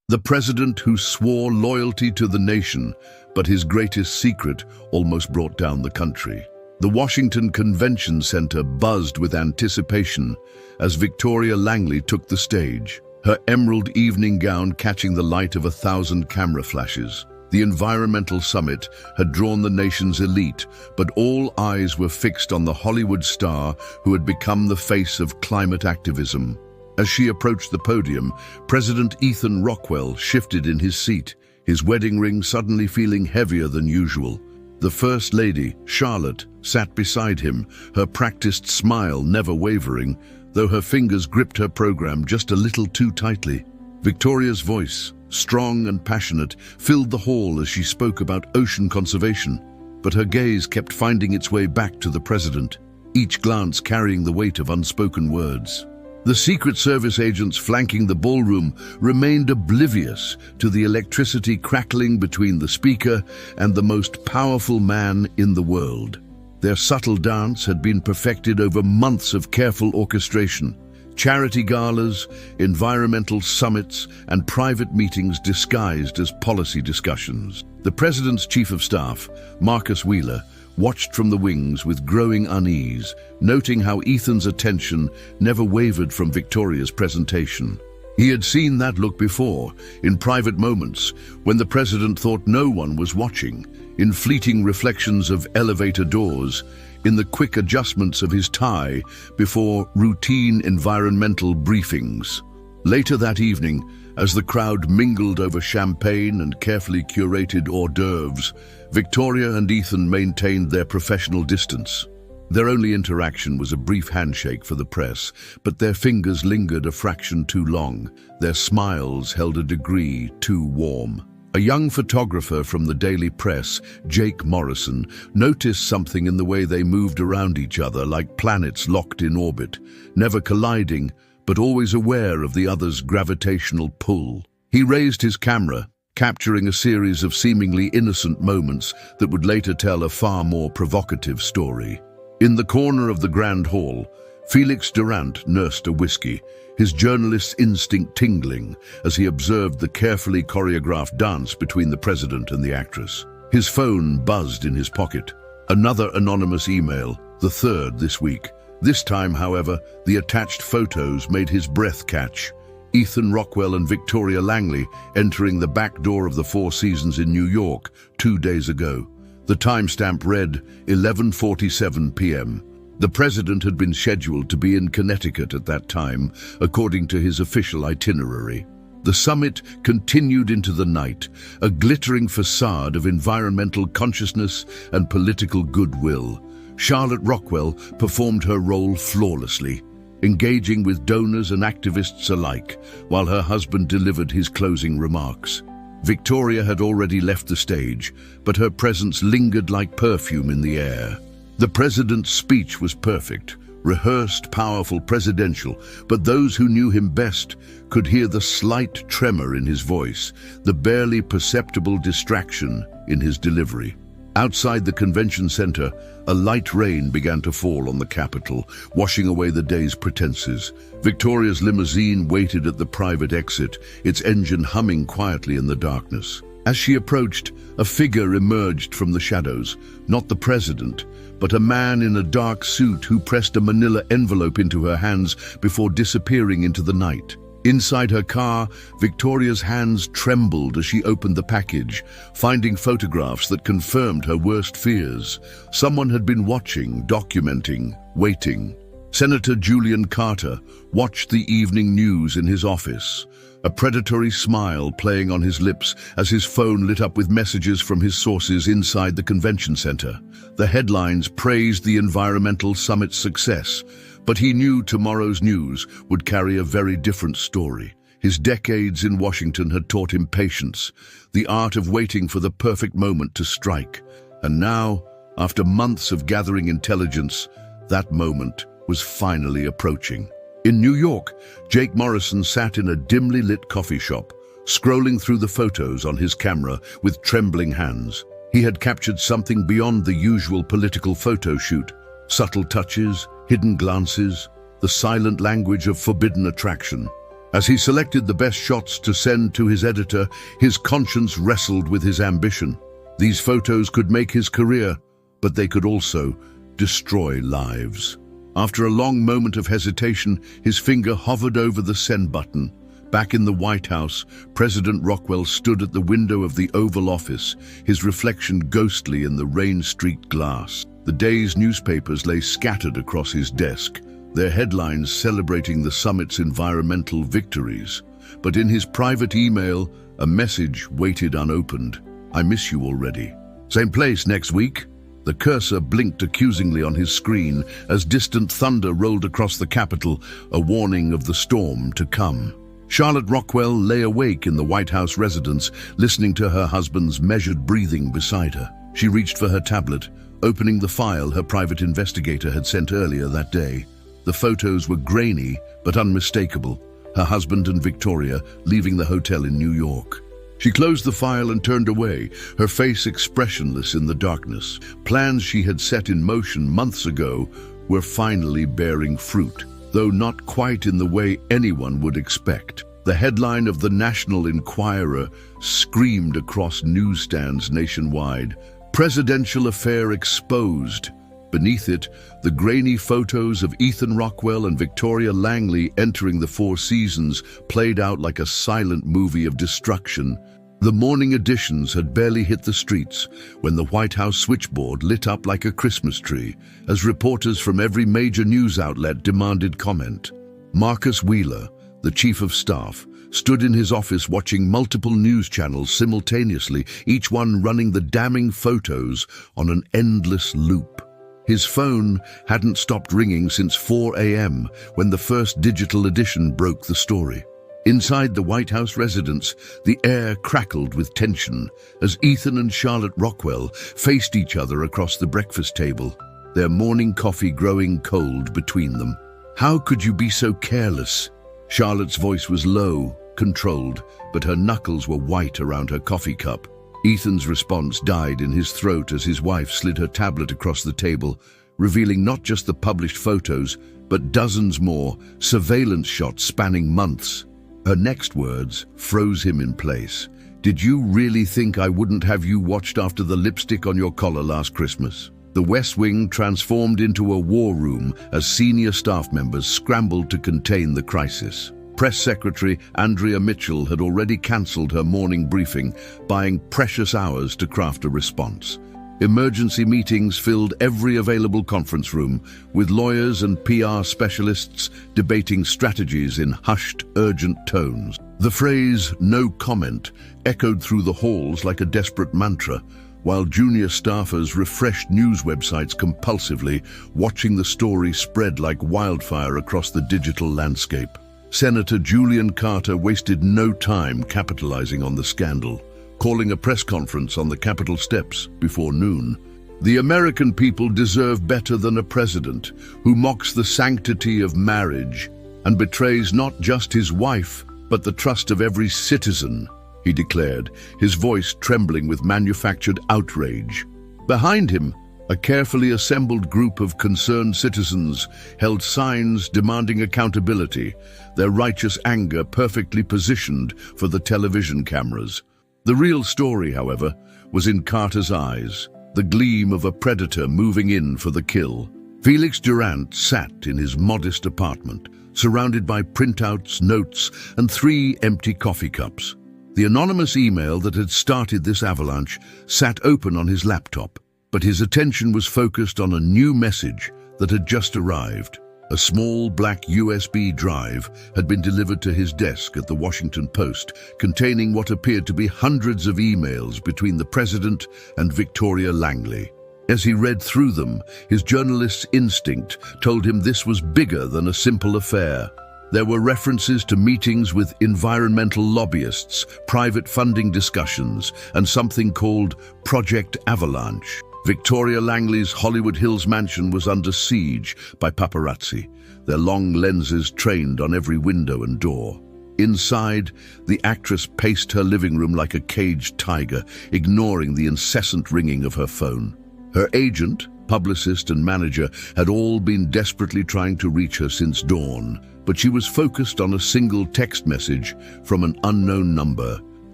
The president who swore loyalty to the nation, but his greatest secret almost brought down the country. The Washington Convention Center buzzed with anticipation as Victoria Langley took the stage, her emerald evening gown catching the light of 1,000 camera flashes. The environmental summit had drawn the nation's elite, but all eyes were fixed on the Hollywood star who had become the face of climate activism. As she approached the podium, President Ethan Rockwell shifted in his seat, his wedding ring suddenly feeling heavier than usual. The First Lady, Charlotte, sat beside him, her practiced smile never wavering, though her fingers gripped her program just a little too tightly. Victoria's voice, strong and passionate, filled the hall as she spoke about ocean conservation, but her gaze kept finding its way back to the president, each glance carrying the weight of unspoken words. The Secret Service agents flanking the ballroom remained oblivious to the electricity crackling between the speaker and the most powerful man in the world. Their subtle dance had been perfected over months of careful orchestration. Charity galas, environmental summits, and private meetings disguised as policy discussions. The president's chief of staff, Marcus Wheeler, watched from the wings with growing unease, noting how Ethan's attention never wavered from Victoria's presentation. He had seen that look before, in private moments, when the president thought no one was watching, in fleeting reflections of elevator doors, in the quick adjustments of his tie before routine environmental briefings. Later that evening, as the crowd mingled over champagne and carefully curated hors d'oeuvres, Victoria and Ethan maintained their professional distance. Their only interaction was a brief handshake for the press, but their fingers lingered a fraction too long. Their smiles held a degree too warm. A young photographer from the Daily Press, Jake Morrison, noticed something in the way they moved around each other like planets locked in orbit, never colliding, but always aware of the other's gravitational pull. He raised his camera, capturing a series of seemingly innocent moments that would later tell a far more provocative story. In the corner of the Grand Hall, Felix Durant nursed a whiskey, his journalist's instinct tingling as he observed the carefully choreographed dance between the president and the actress. His phone buzzed in his pocket. Another anonymous email, the third this week. This time, however, the attached photos made his breath catch. Ethan Rockwell and Victoria Langley entering the back door of the Four Seasons in New York 2 days ago. The timestamp read 11:47 p.m. The president had been scheduled to be in Connecticut at that time, according to his official itinerary. The summit continued into the night, a glittering facade of environmental consciousness and political goodwill. Charlotte Rockwell performed her role flawlessly, engaging with donors and activists alike, while her husband delivered his closing remarks. Victoria had already left the stage, but her presence lingered like perfume in the air. The president's speech was perfect, rehearsed, powerful, presidential, but those who knew him best could hear the slight tremor in his voice, the barely perceptible distraction in his delivery. Outside the convention center, a light rain began to fall on the Capitol, washing away the day's pretenses. Victoria's limousine waited at the private exit, its engine humming quietly in the darkness. As she approached, a figure emerged from the shadows, not the president, but a man in a dark suit who pressed a manila envelope into her hands before disappearing into the night. Inside her car, Victoria's hands trembled as she opened the package, finding photographs that confirmed her worst fears. Someone had been watching, documenting, waiting. Senator Julian Carter watched the evening news in his office, a predatory smile playing on his lips as his phone lit up with messages from his sources inside the convention center. The headlines praised the environmental summit's success, but he knew tomorrow's news would carry a very different story. His decades in Washington had taught him patience, the art of waiting for the perfect moment to strike. And now, after months of gathering intelligence, that moment was finally approaching. In New York, Jake Morrison sat in a dimly lit coffee shop, scrolling through the photos on his camera with trembling hands. He had captured something beyond the usual political photo shoot, subtle touches, hidden glances, the silent language of forbidden attraction. As he selected the best shots to send to his editor, his conscience wrestled with his ambition. These photos could make his career, but they could also destroy lives. After a long moment of hesitation, his finger hovered over the send button. Back in the White House, President Rockwell stood at the window of the Oval Office, his reflection ghostly in the rain-streaked glass. The day's newspapers lay scattered across his desk, their headlines celebrating the summit's environmental victories. But in his private email, a message waited unopened. "I miss you already. Same place next week?" The cursor blinked accusingly on his screen as distant thunder rolled across the Capitol, a warning of the storm to come. Charlotte Rockwell lay awake in the White House residence, listening to her husband's measured breathing beside her. She reached for her tablet, opening the file her private investigator had sent earlier that day. The photos were grainy but unmistakable, her husband and Victoria leaving the hotel in New York. She closed the file and turned away, her face expressionless in the darkness. Plans she had set in motion months ago were finally bearing fruit, though not quite in the way anyone would expect. The headline of the National Enquirer screamed across newsstands nationwide, "Presidential Affair Exposed." Beneath it, the grainy photos of Ethan Rockwell and Victoria Langley entering the Four Seasons played out like a silent movie of destruction. The morning editions had barely hit the streets when the White House switchboard lit up like a Christmas tree as reporters from every major news outlet demanded comment. Marcus Wheeler, the chief of staff, stood in his office watching multiple news channels simultaneously, each one running the damning photos on an endless loop. His phone hadn't stopped ringing since 4 a.m. when the first digital edition broke the story. Inside the White House residence, the air crackled with tension as Ethan and Charlotte Rockwell faced each other across the breakfast table, their morning coffee growing cold between them. "How could you be so careless?" Charlotte's voice was low, controlled, but her knuckles were white around her coffee cup. Ethan's response died in his throat as his wife slid her tablet across the table, revealing not just the published photos, but dozens more, surveillance shots spanning months. Her next words froze him in place. "Did you really think I wouldn't have you watched after the lipstick on your collar last Christmas?" The West Wing transformed into a war room as senior staff members scrambled to contain the crisis. Press Secretary Andrea Mitchell had already cancelled her morning briefing, buying precious hours to craft a response. Emergency meetings filled every available conference room, with lawyers and PR specialists debating strategies in hushed, urgent tones. The phrase, "no comment," echoed through the halls like a desperate mantra, while junior staffers refreshed news websites compulsively, watching the story spread like wildfire across the digital landscape. Senator Julian Carter wasted no time capitalizing on the scandal, calling a press conference on the Capitol steps before noon. "The American people deserve better than a president who mocks the sanctity of marriage and betrays not just his wife, but the trust of every citizen," he declared, his voice trembling with manufactured outrage. Behind him, a carefully assembled group of concerned citizens held signs demanding accountability, their righteous anger perfectly positioned for the television cameras. The real story, however, was in Carter's eyes, the gleam of a predator moving in for the kill. Felix Durant sat in his modest apartment, surrounded by printouts, notes, and 3 empty coffee cups. The anonymous email that had started this avalanche sat open on his laptop, but his attention was focused on a new message that had just arrived. A small black USB drive had been delivered to his desk at the Washington Post, containing what appeared to be hundreds of emails between the president and Victoria Langley. As he read through them, his journalist's instinct told him this was bigger than a simple affair. There were references to meetings with environmental lobbyists, private funding discussions, and something called Project Avalanche. Victoria Langley's Hollywood Hills mansion was under siege by paparazzi, their long lenses trained on every window and door. Inside, the actress paced her living room like a caged tiger, ignoring the incessant ringing of her phone. Her agent, publicist and manager had all been desperately trying to reach her since dawn, but she was focused on a single text message from an unknown number.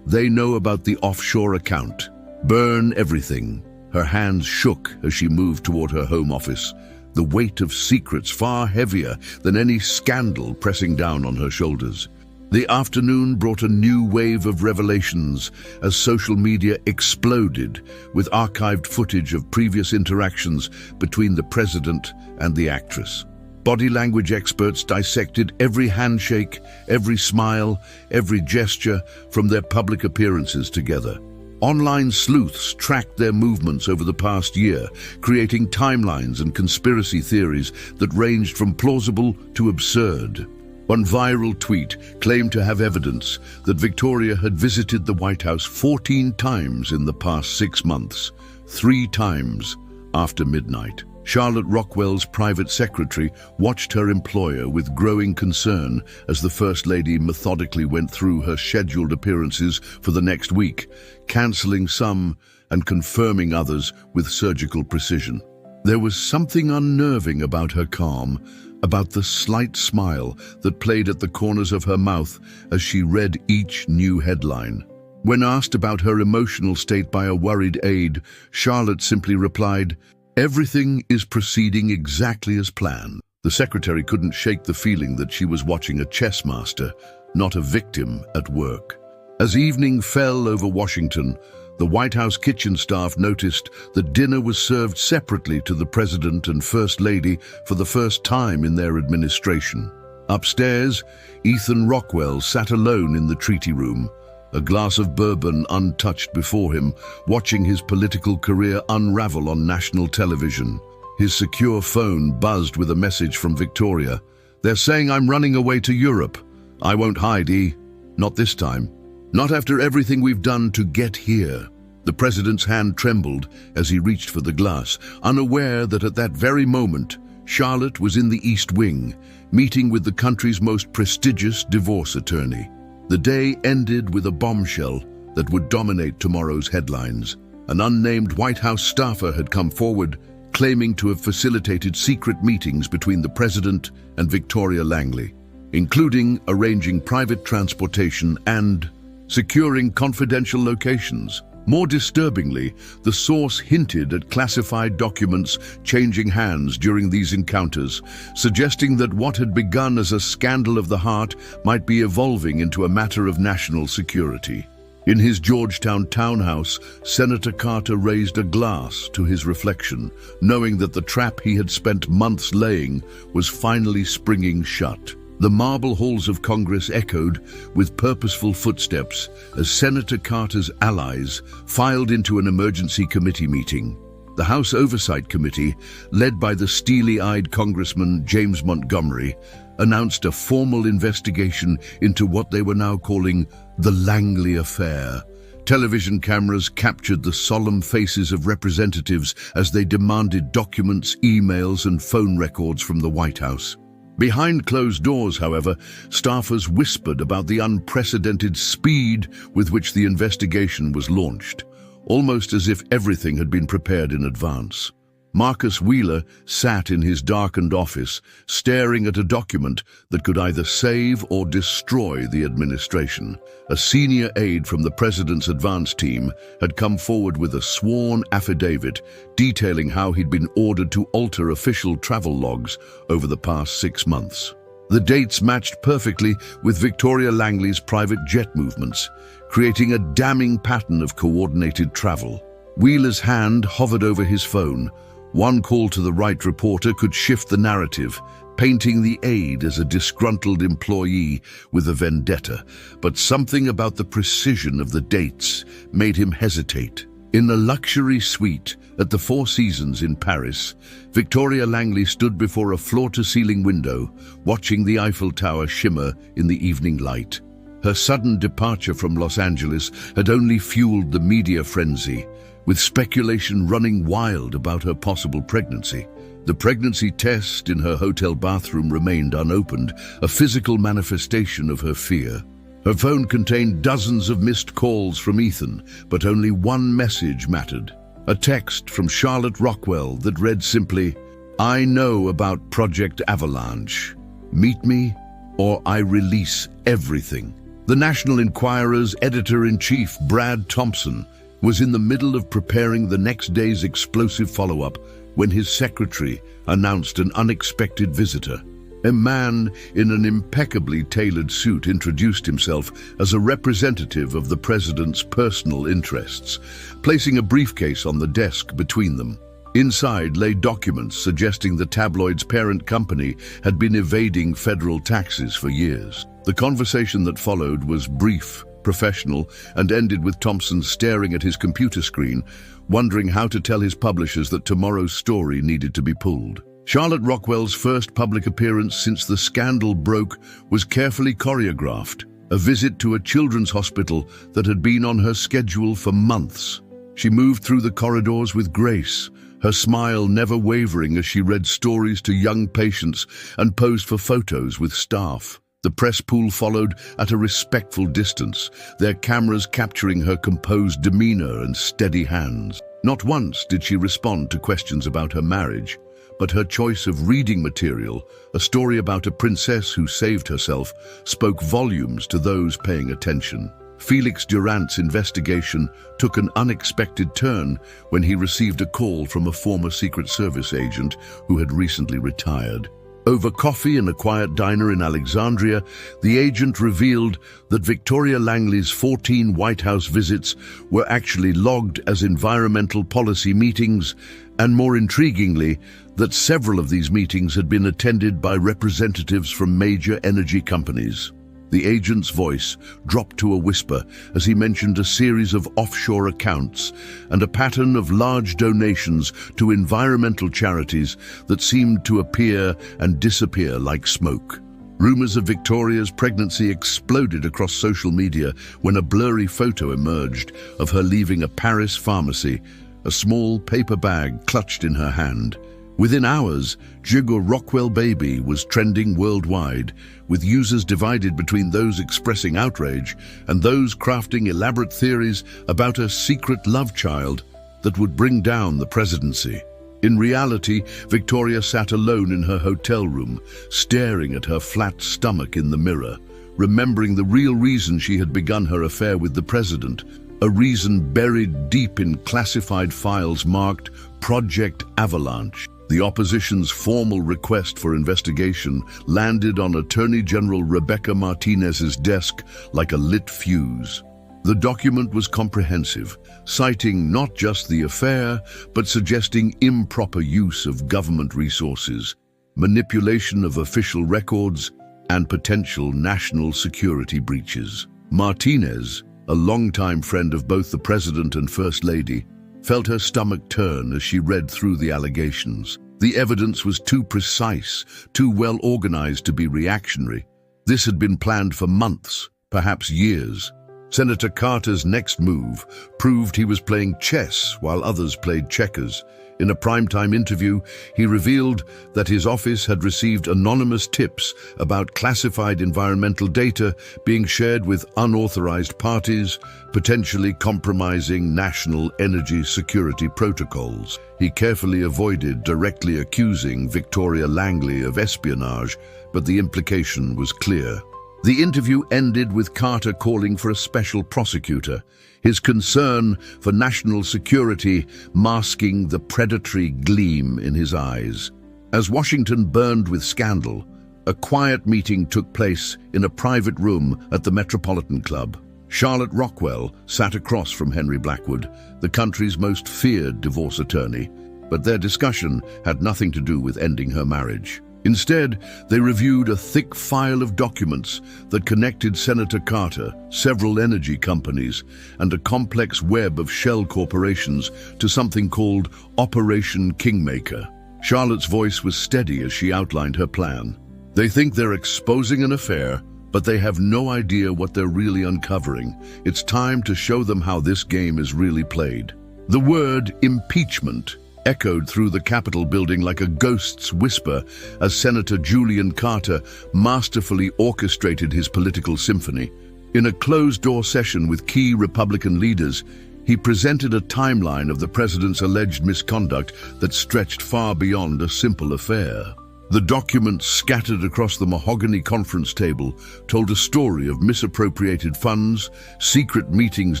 "They know about the offshore account. Burn everything." Her hands shook as she moved toward her home office, the weight of secrets far heavier than any scandal pressing down on her shoulders. The afternoon brought a new wave of revelations as social media exploded with archived footage of previous interactions between the president and the actress. Body language experts dissected every handshake, every smile, every gesture from their public appearances together. Online sleuths tracked their movements over the past year, creating timelines and conspiracy theories that ranged from plausible to absurd. One viral tweet claimed to have evidence that Victoria had visited the White House 14 times in the past 6 months, 3 times after midnight. Charlotte Rockwell's private secretary watched her employer with growing concern as the First Lady methodically went through her scheduled appearances for the next week, cancelling some and confirming others with surgical precision. There was something unnerving about her calm, about the slight smile that played at the corners of her mouth as she read each new headline. When asked about her emotional state by a worried aide, Charlotte simply replied, "Everything is proceeding exactly as planned." The secretary couldn't shake the feeling that she was watching a chess master, not a victim at work. As evening fell over Washington, the White House kitchen staff noticed that dinner was served separately to the President and First Lady for the first time in their administration. Upstairs, Ethan Rockwell sat alone in the treaty room, a glass of bourbon untouched before him, watching his political career unravel on national television. His secure phone buzzed with a message from Victoria. "They're saying I'm running away to Europe. I won't hide, E. Not this time. Not after everything we've done to get here." The president's hand trembled as he reached for the glass, unaware that at that very moment, Charlotte was in the East Wing, meeting with the country's most prestigious divorce attorney. The day ended with a bombshell that would dominate tomorrow's headlines. An unnamed White House staffer had come forward, claiming to have facilitated secret meetings between the president and Victoria Langley, including arranging private transportation and securing confidential locations. More disturbingly, the source hinted at classified documents changing hands during these encounters, suggesting that what had begun as a scandal of the heart might be evolving into a matter of national security. In his Georgetown townhouse, Senator Carter raised a glass to his reflection, knowing that the trap he had spent months laying was finally springing shut. The marble halls of Congress echoed with purposeful footsteps as Senator Carter's allies filed into an emergency committee meeting. The House Oversight Committee, led by the steely-eyed Congressman James Montgomery, announced a formal investigation into what they were now calling the Langley Affair. Television cameras captured the solemn faces of representatives as they demanded documents, emails, and phone records from the White House. Behind closed doors, however, staffers whispered about the unprecedented speed with which the investigation was launched, almost as if everything had been prepared in advance. Marcus Wheeler sat in his darkened office, staring at a document that could either save or destroy the administration. A senior aide from the president's advance team had come forward with a sworn affidavit detailing how he'd been ordered to alter official travel logs over the past 6 months. The dates matched perfectly with Victoria Langley's private jet movements, creating a damning pattern of coordinated travel. Wheeler's hand hovered over his phone. One call to the right reporter could shift the narrative, painting the aide as a disgruntled employee with a vendetta. But something about the precision of the dates made him hesitate. In a luxury suite at the Four Seasons in Paris, Victoria Langley stood before a floor-to-ceiling window, watching the Eiffel Tower shimmer in the evening light. Her sudden departure from Los Angeles had only fueled the media frenzy, with speculation running wild about her possible pregnancy. The pregnancy test in her hotel bathroom remained unopened, a physical manifestation of her fear. Her phone contained dozens of missed calls from Ethan, but only one message mattered. A text from Charlotte Rockwell that read simply, "I know about Project Avalanche. Meet me or I release everything." The National Enquirer's editor-in-chief, Brad Thompson, was in the middle of preparing the next day's explosive follow-up when his secretary announced an unexpected visitor. A man in an impeccably tailored suit introduced himself as a representative of the president's personal interests, placing a briefcase on the desk between them. Inside lay documents suggesting the tabloid's parent company had been evading federal taxes for years. The conversation that followed was brief, professional, and ended with Thompson staring at his computer screen, wondering how to tell his publishers that tomorrow's story needed to be pulled. Charlotte Rockwell's first public appearance since the scandal broke was carefully choreographed, a visit to a children's hospital that had been on her schedule for months. She moved through the corridors with grace, her smile never wavering as she read stories to young patients and posed for photos with staff. The press pool followed at a respectful distance, their cameras capturing her composed demeanor and steady hands. Not once did she respond to questions about her marriage, but her choice of reading material, a story about a princess who saved herself, spoke volumes to those paying attention. Felix Durant's investigation took an unexpected turn when he received a call from a former Secret Service agent who had recently retired. Over coffee in a quiet diner in Alexandria, the agent revealed that Victoria Langley's 14 White House visits were actually logged as environmental policy meetings, and more intriguingly, that several of these meetings had been attended by representatives from major energy companies. The agent's voice dropped to a whisper as he mentioned a series of offshore accounts and a pattern of large donations to environmental charities that seemed to appear and disappear like smoke. Rumors of Victoria's pregnancy exploded across social media when a blurry photo emerged of her leaving a Paris pharmacy, a small paper bag clutched in her hand. Within hours, Jigo Rockwell Baby was trending worldwide, with users divided between those expressing outrage and those crafting elaborate theories about a secret love child that would bring down the presidency. In reality, Victoria sat alone in her hotel room, staring at her flat stomach in the mirror, remembering the real reason she had begun her affair with the president, a reason buried deep in classified files marked Project Avalanche. The opposition's formal request for investigation landed on Attorney General Rebecca Martinez's desk like a lit fuse. The document was comprehensive, citing not just the affair, but suggesting improper use of government resources, manipulation of official records, and potential national security breaches. Martinez, a longtime friend of both the President and First Lady, felt her stomach turn as she read through the allegations. The evidence was too precise, too well organized to be reactionary. This had been planned for months, perhaps years. Senator Carter's next move proved he was playing chess while others played checkers. In a primetime interview, he revealed that his office had received anonymous tips about classified environmental data being shared with unauthorized parties, potentially compromising national energy security protocols. He carefully avoided directly accusing Victoria Langley of espionage, but the implication was clear. The interview ended with Carter calling for a special prosecutor, his concern for national security masking the predatory gleam in his eyes. As Washington burned with scandal, a quiet meeting took place in a private room at the Metropolitan Club. Charlotte Rockwell sat across from Henry Blackwood, the country's most feared divorce attorney, but their discussion had nothing to do with ending her marriage. Instead, they reviewed a thick file of documents that connected Senator Carter, several energy companies, and a complex web of shell corporations to something called Operation Kingmaker. Charlotte's voice was steady as she outlined her plan. They think they're exposing an affair, but they have no idea what they're really uncovering. It's time to show them how this game is really played. The word impeachment echoed through the Capitol building like a ghost's whisper as Senator Julian Carter masterfully orchestrated his political symphony. In a closed-door session with key Republican leaders, He presented a timeline of the president's alleged misconduct that stretched far beyond a simple affair. The documents scattered across the mahogany conference table told a story of misappropriated funds, secret meetings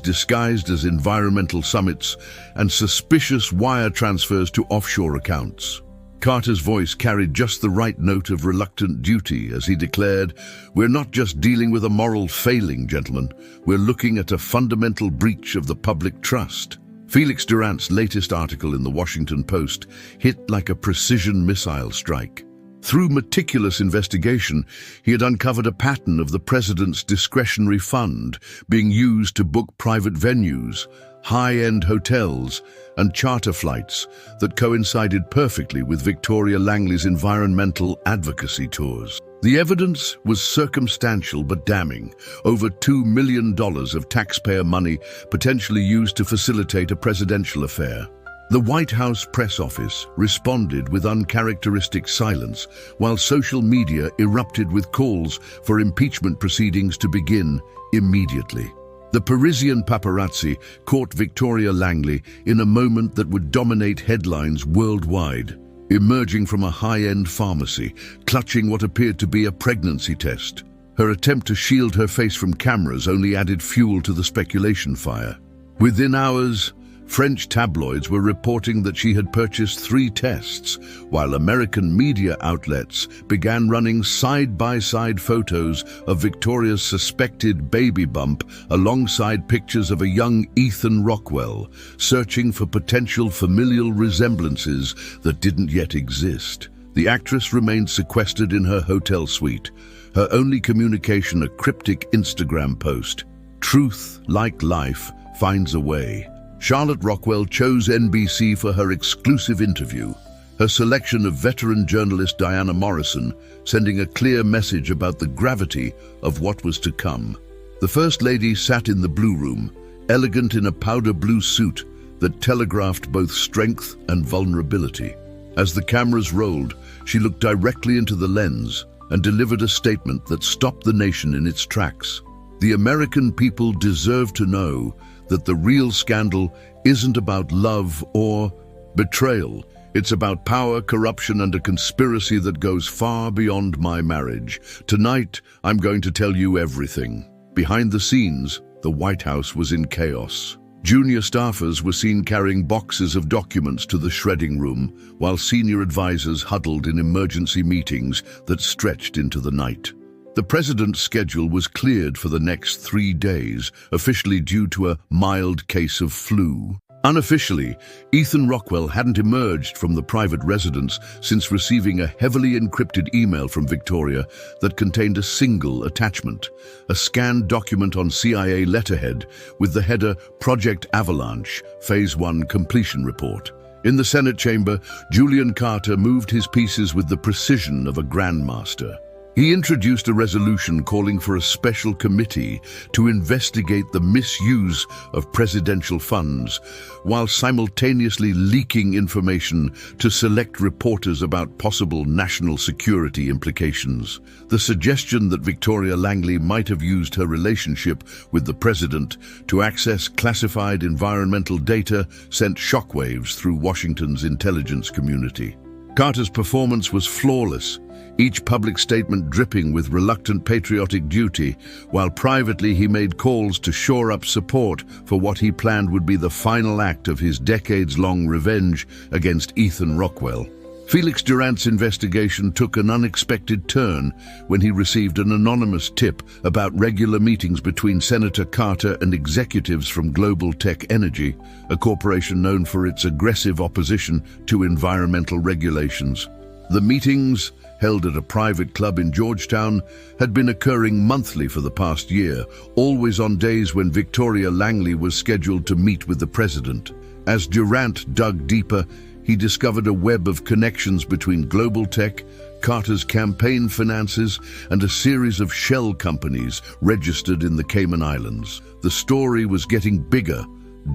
disguised as environmental summits, and suspicious wire transfers to offshore accounts. Carter's voice carried just the right note of reluctant duty as he declared, "We're not just dealing with a moral failing, gentlemen. We're looking at a fundamental breach of the public trust." Felix Durant's latest article in the Washington Post hit like a precision missile strike. Through meticulous investigation, he had uncovered a pattern of the president's discretionary fund being used to book private venues, high-end hotels, and charter flights that coincided perfectly with Victoria Langley's environmental advocacy tours. The evidence was circumstantial but damning. Over $2 million of taxpayer money potentially used to facilitate a presidential affair. The White House press office responded with uncharacteristic silence, while social media erupted with calls for impeachment proceedings to begin immediately. The Parisian paparazzi caught Victoria Langley in a moment that would dominate headlines worldwide, emerging from a high-end pharmacy, clutching what appeared to be a pregnancy test. Her attempt to shield her face from cameras only added fuel to the speculation fire. Within hours, French tabloids were reporting that she had purchased 3 tests, while American media outlets began running side-by-side photos of Victoria's suspected baby bump alongside pictures of a young Ethan Rockwell, searching for potential familial resemblances that didn't yet exist. The actress remained sequestered in her hotel suite, her only communication a cryptic Instagram post. Truth, like life, finds a way. Charlotte Rockwell chose NBC for her exclusive interview, her selection of veteran journalist Diana Morrison sending a clear message about the gravity of what was to come. The First Lady sat in the Blue Room, elegant in a powder blue suit that telegraphed both strength and vulnerability. As the cameras rolled, she looked directly into the lens and delivered a statement that stopped the nation in its tracks. The American people deserve to know that the real scandal isn't about love or betrayal. It's about power, corruption, and a conspiracy that goes far beyond my marriage. Tonight, I'm going to tell you everything. Behind the scenes, the White House was in chaos. Junior staffers were seen carrying boxes of documents to the shredding room, while senior advisors huddled in emergency meetings that stretched into the night. The president's schedule was cleared for the next 3 days, officially due to a mild case of flu. Unofficially, Ethan Rockwell hadn't emerged from the private residence since receiving a heavily encrypted email from Victoria that contained a single attachment, a scanned document on CIA letterhead with the header Project Avalanche, Phase 1 Completion Report. In the Senate chamber, Julian Carter moved his pieces with the precision of a grandmaster. He introduced a resolution calling for a special committee to investigate the misuse of presidential funds, while simultaneously leaking information to select reporters about possible national security implications. The suggestion that Victoria Langley might have used her relationship with the president to access classified environmental data sent shockwaves through Washington's intelligence community. Carter's performance was flawless, each public statement dripping with reluctant patriotic duty, while privately he made calls to shore up support for what he planned would be the final act of his decades-long revenge against Ethan Rockwell. Felix Durant's investigation took an unexpected turn when he received an anonymous tip about regular meetings between Senator Carter and executives from Global Tech Energy, a corporation known for its aggressive opposition to environmental regulations. The meetings, held at a private club in Georgetown, had been occurring monthly for the past year, always on days when Victoria Langley was scheduled to meet with the president. As Durant dug deeper, he discovered a web of connections between Global Tech, Carter's campaign finances, and a series of shell companies registered in the Cayman Islands. The story was getting bigger,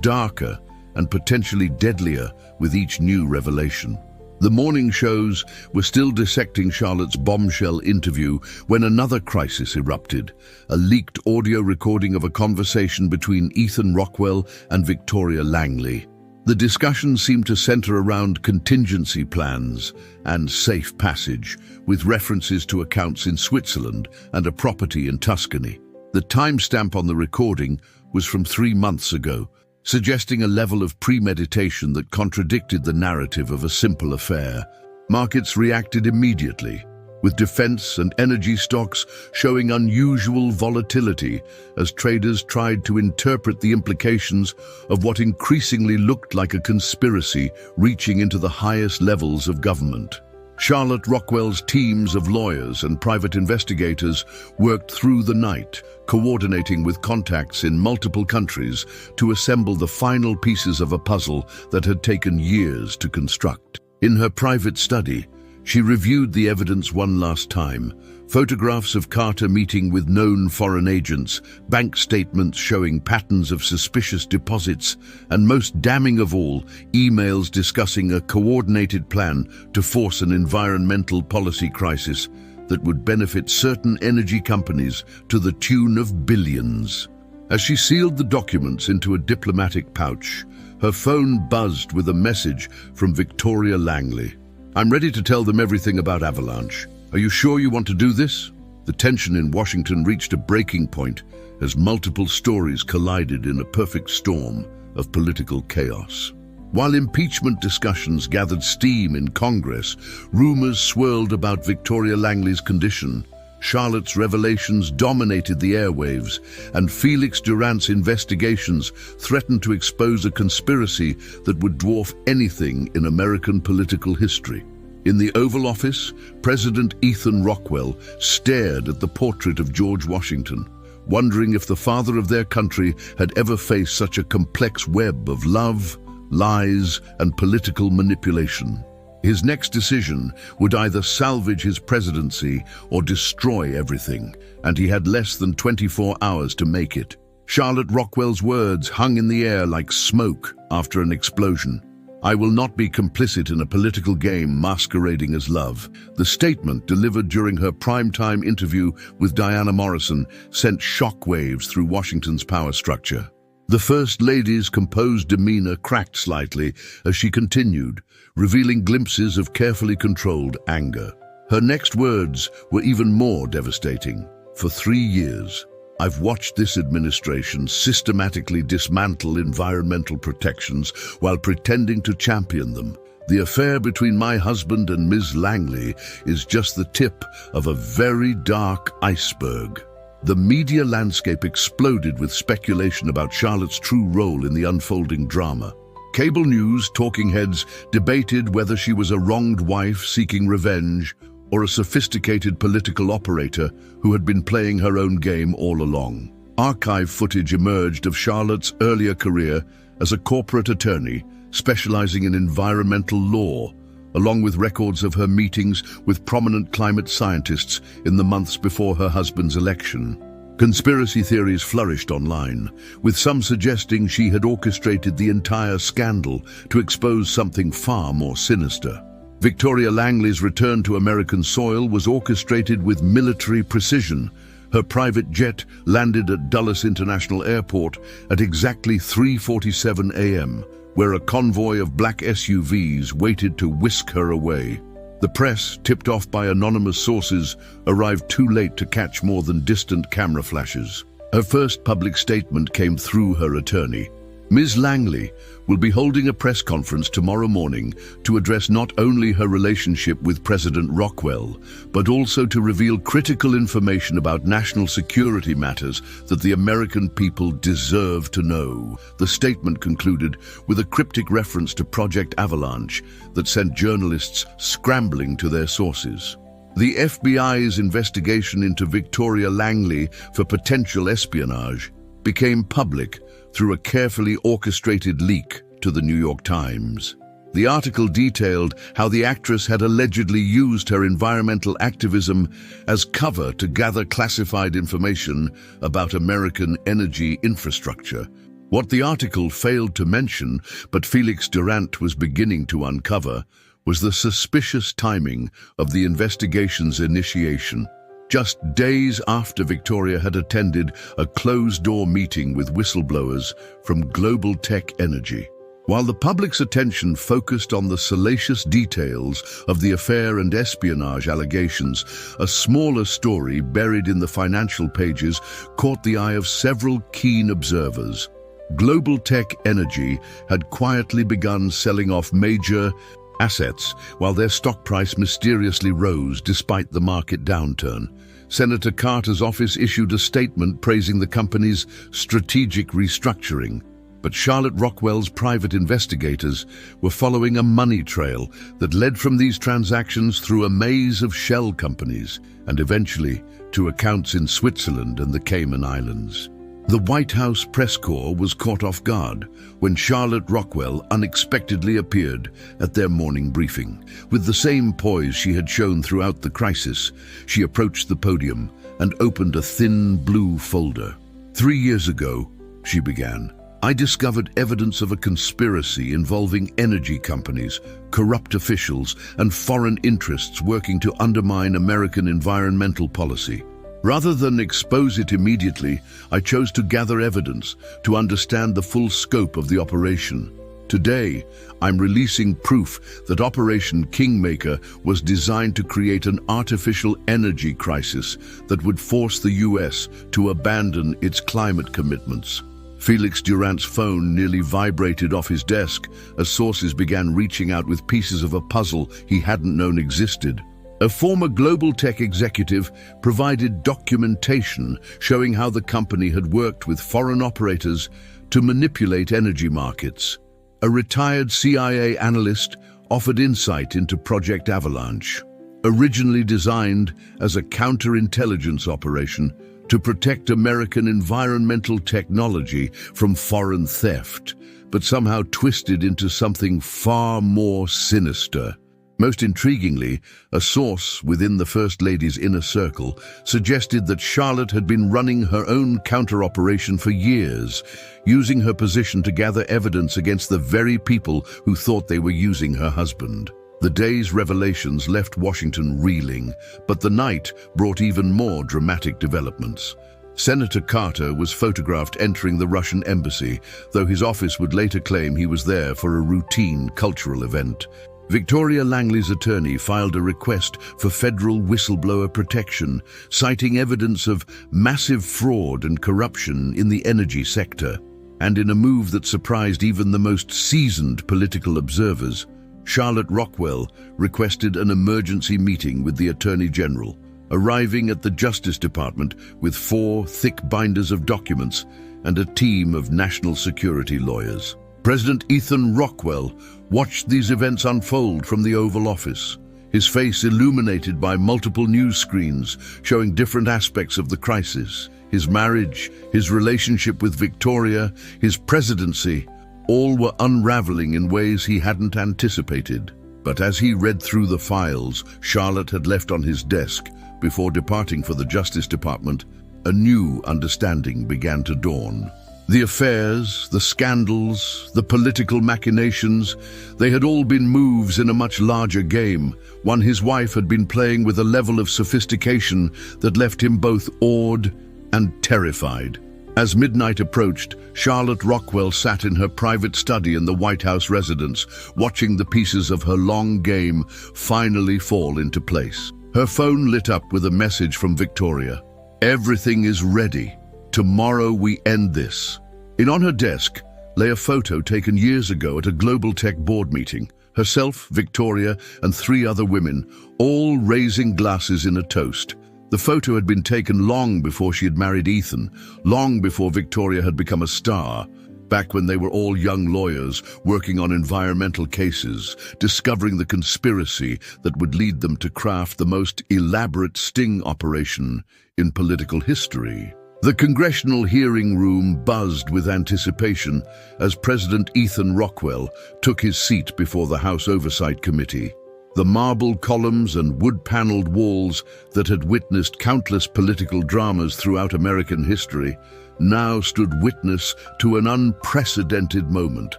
darker, and potentially deadlier with each new revelation. The morning shows were still dissecting Charlotte's bombshell interview when another crisis erupted, a leaked audio recording of a conversation between Ethan Rockwell and Victoria Langley. The discussion seemed to center around contingency plans and safe passage, with references to accounts in Switzerland and a property in Tuscany. The timestamp on the recording was from 3 months ago, suggesting a level of premeditation that contradicted the narrative of a simple affair. Markets reacted immediately, with defense and energy stocks showing unusual volatility as traders tried to interpret the implications of what increasingly looked like a conspiracy reaching into the highest levels of government. Charlotte Rockwell's teams of lawyers and private investigators worked through the night, coordinating with contacts in multiple countries to assemble the final pieces of a puzzle that had taken years to construct. In her private study, she reviewed the evidence one last time: photographs of Carter meeting with known foreign agents, bank statements showing patterns of suspicious deposits, and most damning of all, emails discussing a coordinated plan to force an environmental policy crisis that would benefit certain energy companies to the tune of billions. As she sealed the documents into a diplomatic pouch, her phone buzzed with a message from Victoria Langley. "I'm ready to tell them everything about Avalanche. Are you sure you want to do this?" The tension in Washington reached a breaking point as multiple stories collided in a perfect storm of political chaos. While impeachment discussions gathered steam in Congress, rumors swirled about Victoria Langley's condition. Charlotte's revelations dominated the airwaves, and Felix Durant's investigations threatened to expose a conspiracy that would dwarf anything in American political history. In the Oval Office, President Ethan Rockwell stared at the portrait of George Washington, wondering if the father of their country had ever faced such a complex web of love, lies, and political manipulation. His next decision would either salvage his presidency or destroy everything, and he had less than 24 hours to make it. Charlotte Rockwell's words hung in the air like smoke after an explosion. "I will not be complicit in a political game masquerading as love." The statement, delivered during her primetime interview with Diana Morrison, sent shockwaves through Washington's power structure. The First Lady's composed demeanor cracked slightly as she continued, revealing glimpses of carefully controlled anger. Her next words were even more devastating. "For 3 years, I've watched this administration systematically dismantle environmental protections while pretending to champion them. The affair between my husband and Ms. Langley is just the tip of a very dark iceberg." The media landscape exploded with speculation about Charlotte's true role in the unfolding drama. Cable news talking heads debated whether she was a wronged wife seeking revenge or a sophisticated political operator who had been playing her own game all along. Archive footage emerged of Charlotte's earlier career as a corporate attorney specializing in environmental law, along with records of her meetings with prominent climate scientists in the months before her husband's election. Conspiracy theories flourished online, with some suggesting she had orchestrated the entire scandal to expose something far more sinister. Victoria Langley's return to American soil was orchestrated with military precision. Her private jet landed at Dulles International Airport at exactly 3:47 a.m., where a convoy of black SUVs waited to whisk her away. The press, tipped off by anonymous sources, arrived too late to catch more than distant camera flashes. Her first public statement came through her attorney. Ms. Langley will be holding a press conference tomorrow morning to address not only her relationship with President Rockwell, but also to reveal critical information about national security matters that the American people deserve to know. The statement concluded with a cryptic reference to Project Avalanche that sent journalists scrambling to their sources. The FBI's investigation into Victoria Langley for potential espionage became public through a carefully orchestrated leak to the New York Times. The article detailed how the actress had allegedly used her environmental activism as cover to gather classified information about American energy infrastructure. What the article failed to mention, but Felix Durant was beginning to uncover, was the suspicious timing of the investigation's initiation, just days after Victoria had attended a closed-door meeting with whistleblowers from Global Tech Energy. While the public's attention focused on the salacious details of the affair and espionage allegations, a smaller story buried in the financial pages caught the eye of several keen observers. Global Tech Energy had quietly begun selling off major assets while their stock price mysteriously rose despite the market downturn. Senator Carter's office issued a statement praising the company's strategic restructuring. But Charlotte Rockwell's private investigators were following a money trail that led from these transactions through a maze of shell companies and eventually to accounts in Switzerland and the Cayman Islands. The White House press corps was caught off guard when Charlotte Rockwell unexpectedly appeared at their morning briefing. With the same poise she had shown throughout the crisis, she approached the podium and opened a thin blue folder. 3 years ago, she began, I discovered evidence of a conspiracy involving energy companies, corrupt officials, and foreign interests working to undermine American environmental policy. Rather than expose it immediately, I chose to gather evidence to understand the full scope of the operation. Today, I'm releasing proof that Operation Kingmaker was designed to create an artificial energy crisis that would force the US to abandon its climate commitments. Felix Durant's phone nearly vibrated off his desk as sources began reaching out with pieces of a puzzle he hadn't known existed. A former Global Tech executive provided documentation showing how the company had worked with foreign operators to manipulate energy markets. A retired CIA analyst offered insight into Project Avalanche, originally designed as a counterintelligence operation to protect American environmental technology from foreign theft, but somehow twisted into something far more sinister. Most intriguingly, a source within the First Lady's inner circle suggested that Charlotte had been running her own counter-operation for years, using her position to gather evidence against the very people who thought they were using her husband. The day's revelations left Washington reeling, but the night brought even more dramatic developments. Senator Carter was photographed entering the Russian embassy, though his office would later claim he was there for a routine cultural event. Victoria Langley's attorney filed a request for federal whistleblower protection, citing evidence of massive fraud and corruption in the energy sector. And in a move that surprised even the most seasoned political observers, Charlotte Rockwell requested an emergency meeting with the Attorney General, arriving at the Justice Department with 4 thick binders of documents and a team of national security lawyers. President Ethan Rockwell watched these events unfold from the Oval Office, his face illuminated by multiple news screens showing different aspects of the crisis. His marriage, his relationship with Victoria, his presidency, all were unraveling in ways he hadn't anticipated. But as he read through the files Charlotte had left on his desk before departing for the Justice Department, a new understanding began to dawn. The affairs, the scandals, the political machinations, they had all been moves in a much larger game, one his wife had been playing with a level of sophistication that left him both awed and terrified. As midnight approached, Charlotte Rockwell sat in her private study in the White House residence, watching the pieces of her long game finally fall into place. Her phone lit up with a message from Victoria. Everything is ready. Tomorrow we end this. On her desk lay a photo taken years ago at a Global Tech board meeting. Herself, Victoria, and 3 other women, all raising glasses in a toast. The photo had been taken long before she had married Ethan, long before Victoria had become a star, back when they were all young lawyers working on environmental cases, discovering the conspiracy that would lead them to craft the most elaborate sting operation in political history. The congressional hearing room buzzed with anticipation as President Ethan Rockwell took his seat before the House Oversight Committee. The marble columns and wood-paneled walls that had witnessed countless political dramas throughout American history now stood witness to an unprecedented moment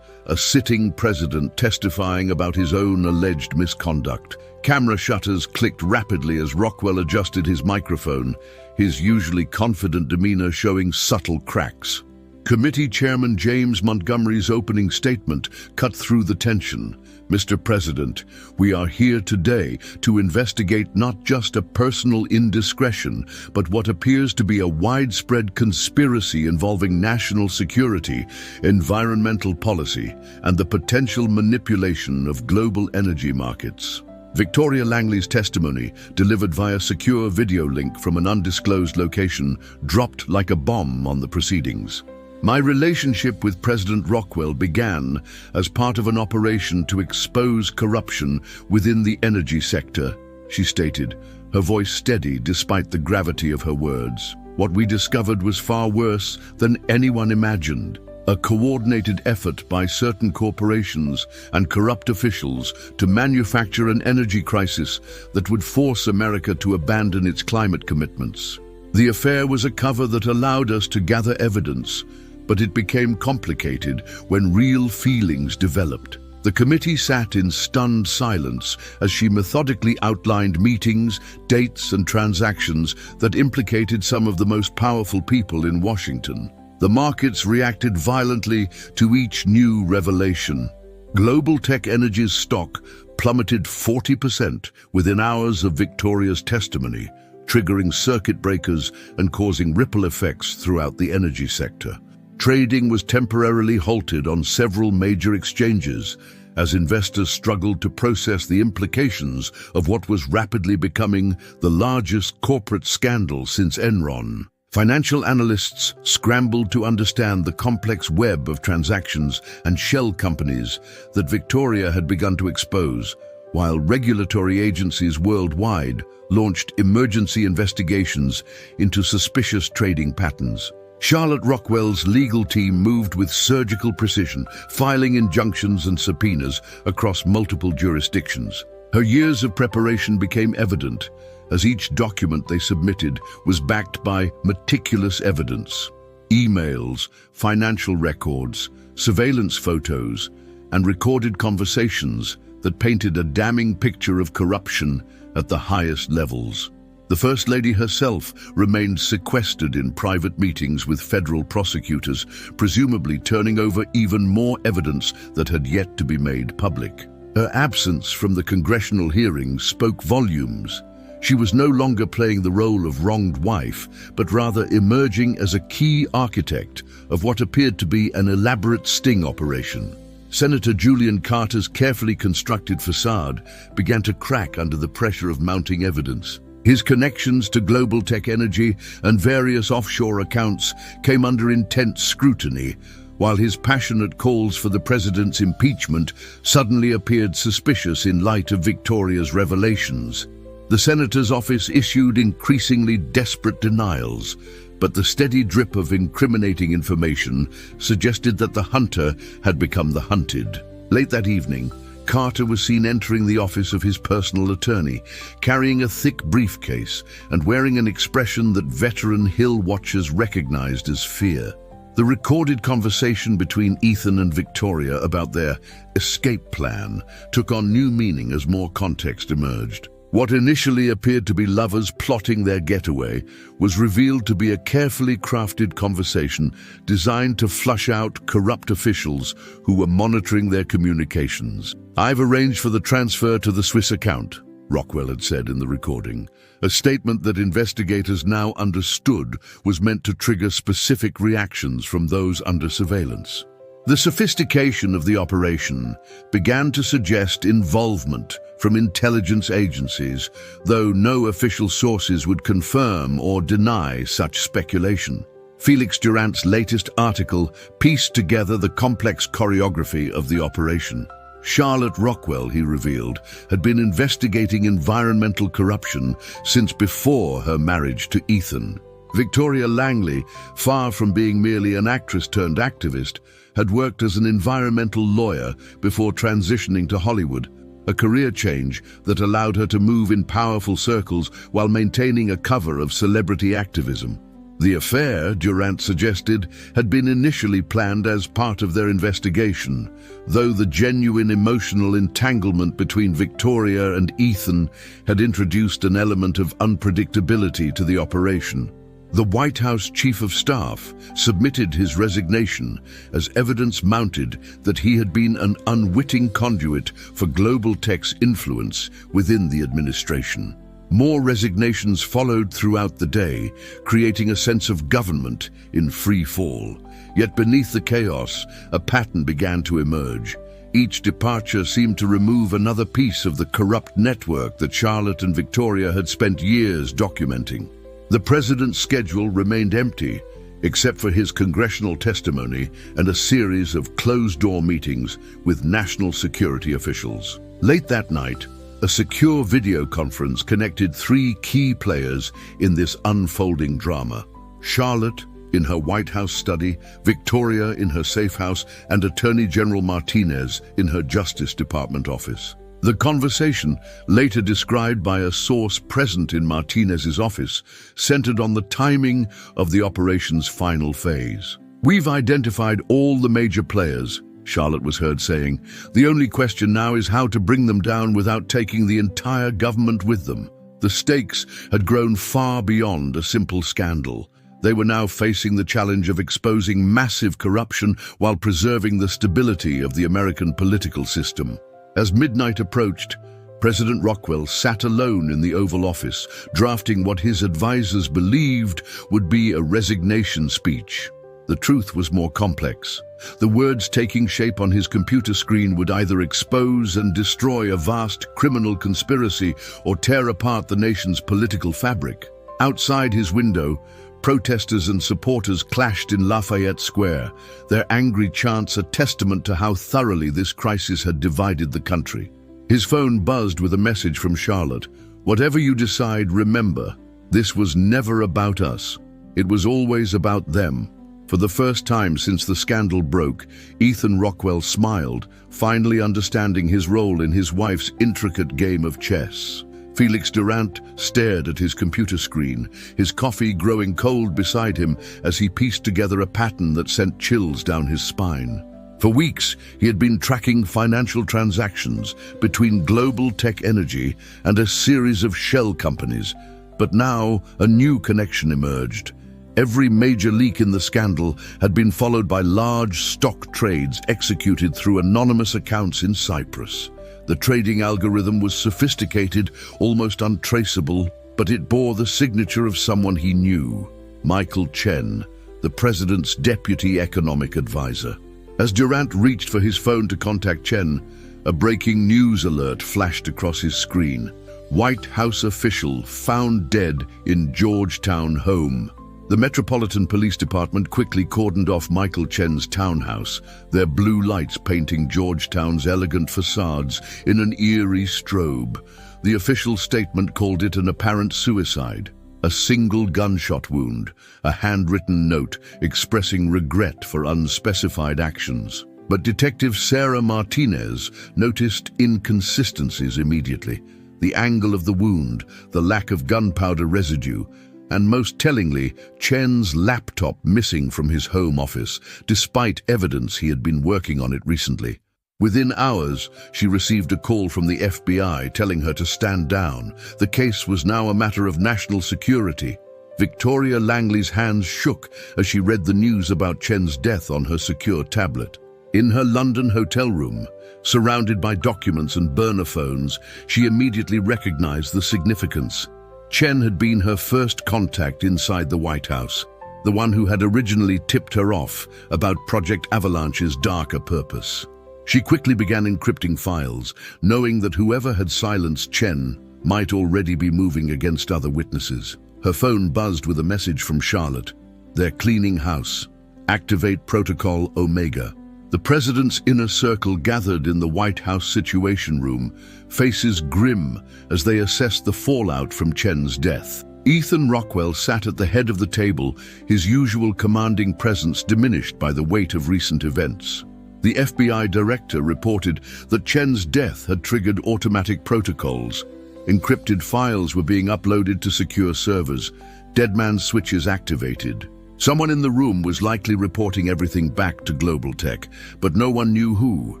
a sitting president testifying about his own alleged misconduct. Camera shutters clicked rapidly as Rockwell adjusted his microphone, his usually confident demeanor showing subtle cracks. Committee Chairman James Montgomery's opening statement cut through the tension. Mr. President, we are here today to investigate not just a personal indiscretion, but what appears to be a widespread conspiracy involving national security, environmental policy, and the potential manipulation of global energy markets. Victoria Langley's testimony, delivered via secure video link from an undisclosed location, dropped like a bomb on the proceedings. My relationship with President Rockwell began as part of an operation to expose corruption within the energy sector, she stated, her voice steady despite the gravity of her words. What we discovered was far worse than anyone imagined. A coordinated effort by certain corporations and corrupt officials to manufacture an energy crisis that would force America to abandon its climate commitments. The affair was a cover that allowed us to gather evidence, but it became complicated when real feelings developed. The committee sat in stunned silence as she methodically outlined meetings, dates, and transactions that implicated some of the most powerful people in Washington. The markets reacted violently to each new revelation. Global Tech Energy's stock plummeted 40% within hours of Victoria's testimony, triggering circuit breakers and causing ripple effects throughout the energy sector. Trading was temporarily halted on several major exchanges as investors struggled to process the implications of what was rapidly becoming the largest corporate scandal since Enron. Financial analysts scrambled to understand the complex web of transactions and shell companies that Victoria had begun to expose, while regulatory agencies worldwide launched emergency investigations into suspicious trading patterns. Charlotte Rockwell's legal team moved with surgical precision, filing injunctions and subpoenas across multiple jurisdictions. Her years of preparation became evident, as each document they submitted was backed by meticulous evidence. Emails, financial records, surveillance photos, and recorded conversations that painted a damning picture of corruption at the highest levels. The First Lady herself remained sequestered in private meetings with federal prosecutors, presumably turning over even more evidence that had yet to be made public. Her absence from the congressional hearings spoke volumes. She was no longer playing the role of wronged wife, but rather emerging as a key architect of what appeared to be an elaborate sting operation. Senator Julian Carter's carefully constructed facade began to crack under the pressure of mounting evidence. His connections to Global Tech Energy and various offshore accounts came under intense scrutiny, while his passionate calls for the president's impeachment suddenly appeared suspicious in light of Victoria's revelations. The senator's office issued increasingly desperate denials, but the steady drip of incriminating information suggested that the hunter had become the hunted. Late that evening, Carter was seen entering the office of his personal attorney, carrying a thick briefcase and wearing an expression that veteran Hill watchers recognized as fear. The recorded conversation between Ethan and Victoria about their escape plan took on new meaning as more context emerged. What initially appeared to be lovers plotting their getaway was revealed to be a carefully crafted conversation designed to flush out corrupt officials who were monitoring their communications. "I've arranged for the transfer to the Swiss account," Rockwell had said in the recording, a statement that investigators now understood was meant to trigger specific reactions from those under surveillance. The sophistication of the operation began to suggest involvement from intelligence agencies, though no official sources would confirm or deny such speculation. Felix Durant's latest article pieced together the complex choreography of the operation. Charlotte Rockwell, he revealed, had been investigating environmental corruption since before her marriage to Ethan. Victoria Langley, far from being merely an actress turned activist, had worked as an environmental lawyer before transitioning to Hollywood, a career change that allowed her to move in powerful circles while maintaining a cover of celebrity activism. The affair, Durant suggested, had been initially planned as part of their investigation, though the genuine emotional entanglement between Victoria and Ethan had introduced an element of unpredictability to the operation. The White House Chief of Staff submitted his resignation as evidence mounted that he had been an unwitting conduit for Global Tech's influence within the administration. More resignations followed throughout the day, creating a sense of government in free fall. Yet beneath the chaos, a pattern began to emerge. Each departure seemed to remove another piece of the corrupt network that Charlotte and Victoria had spent years documenting. The president's schedule remained empty, except for his congressional testimony and a series of closed-door meetings with national security officials. Late that night, a secure video conference connected three key players in this unfolding drama: Charlotte in her White House study, Victoria in her safe house, and Attorney General Martinez in her Justice Department office. The conversation, later described by a source present in Martinez's office, centered on the timing of the operation's final phase. "We've identified all the major players," Charlotte was heard saying. "The only question now is how to bring them down without taking the entire government with them." The stakes had grown far beyond a simple scandal. They were now facing the challenge of exposing massive corruption while preserving the stability of the American political system. As midnight approached, President Rockwell sat alone in the Oval Office, drafting what his advisors believed would be a resignation speech. The truth was more complex. The words taking shape on his computer screen would either expose and destroy a vast criminal conspiracy or tear apart the nation's political fabric. Outside his window, protesters and supporters clashed in Lafayette Square, their angry chants a testament to how thoroughly this crisis had divided the country. His phone buzzed with a message from Charlotte. "Whatever you decide, remember, this was never about us. It was always about them." For the first time since the scandal broke, Ethan Rockwell smiled, finally understanding his role in his wife's intricate game of chess. Felix Durant stared at his computer screen, his coffee growing cold beside him as he pieced together a pattern that sent chills down his spine. For weeks, he had been tracking financial transactions between Global Tech Energy and a series of shell companies, but now a new connection emerged. Every major leak in the scandal had been followed by large stock trades executed through anonymous accounts in Cyprus. The trading algorithm was sophisticated, almost untraceable, but it bore the signature of someone he knew: Michael Chen, the president's deputy economic advisor. As Durant reached for his phone to contact Chen, a breaking news alert flashed across his screen. White House official found dead in Georgetown home. The Metropolitan Police Department quickly cordoned off Michael Chen's townhouse, their blue lights painting Georgetown's elegant facades in an eerie strobe. The official statement called it an apparent suicide. A single gunshot wound, a handwritten note expressing regret for unspecified actions. But Detective Sarah Martinez noticed inconsistencies immediately. The angle of the wound, the lack of gunpowder residue, and most tellingly, Chen's laptop missing from his home office, despite evidence he had been working on it recently. Within hours, she received a call from the FBI telling her to stand down. The case was now a matter of national security. Victoria Langley's hands shook as she read the news about Chen's death on her secure tablet. In her London hotel room, surrounded by documents and burner phones, she immediately recognized the significance. Chen had been her first contact inside the White House, the one who had originally tipped her off about Project Avalanche's darker purpose. She quickly began encrypting files, knowing that whoever had silenced Chen might already be moving against other witnesses. Her phone buzzed with a message from Charlotte. "They're cleaning house. Activate Protocol Omega." The president's inner circle gathered in the White House Situation Room, faces grim as they assessed the fallout from Chen's death. Ethan Rockwell sat at the head of the table, his usual commanding presence diminished by the weight of recent events. The FBI director reported that Chen's death had triggered automatic protocols. Encrypted files were being uploaded to secure servers. Deadman switches activated. Someone in the room was likely reporting everything back to Global Tech, but no one knew who.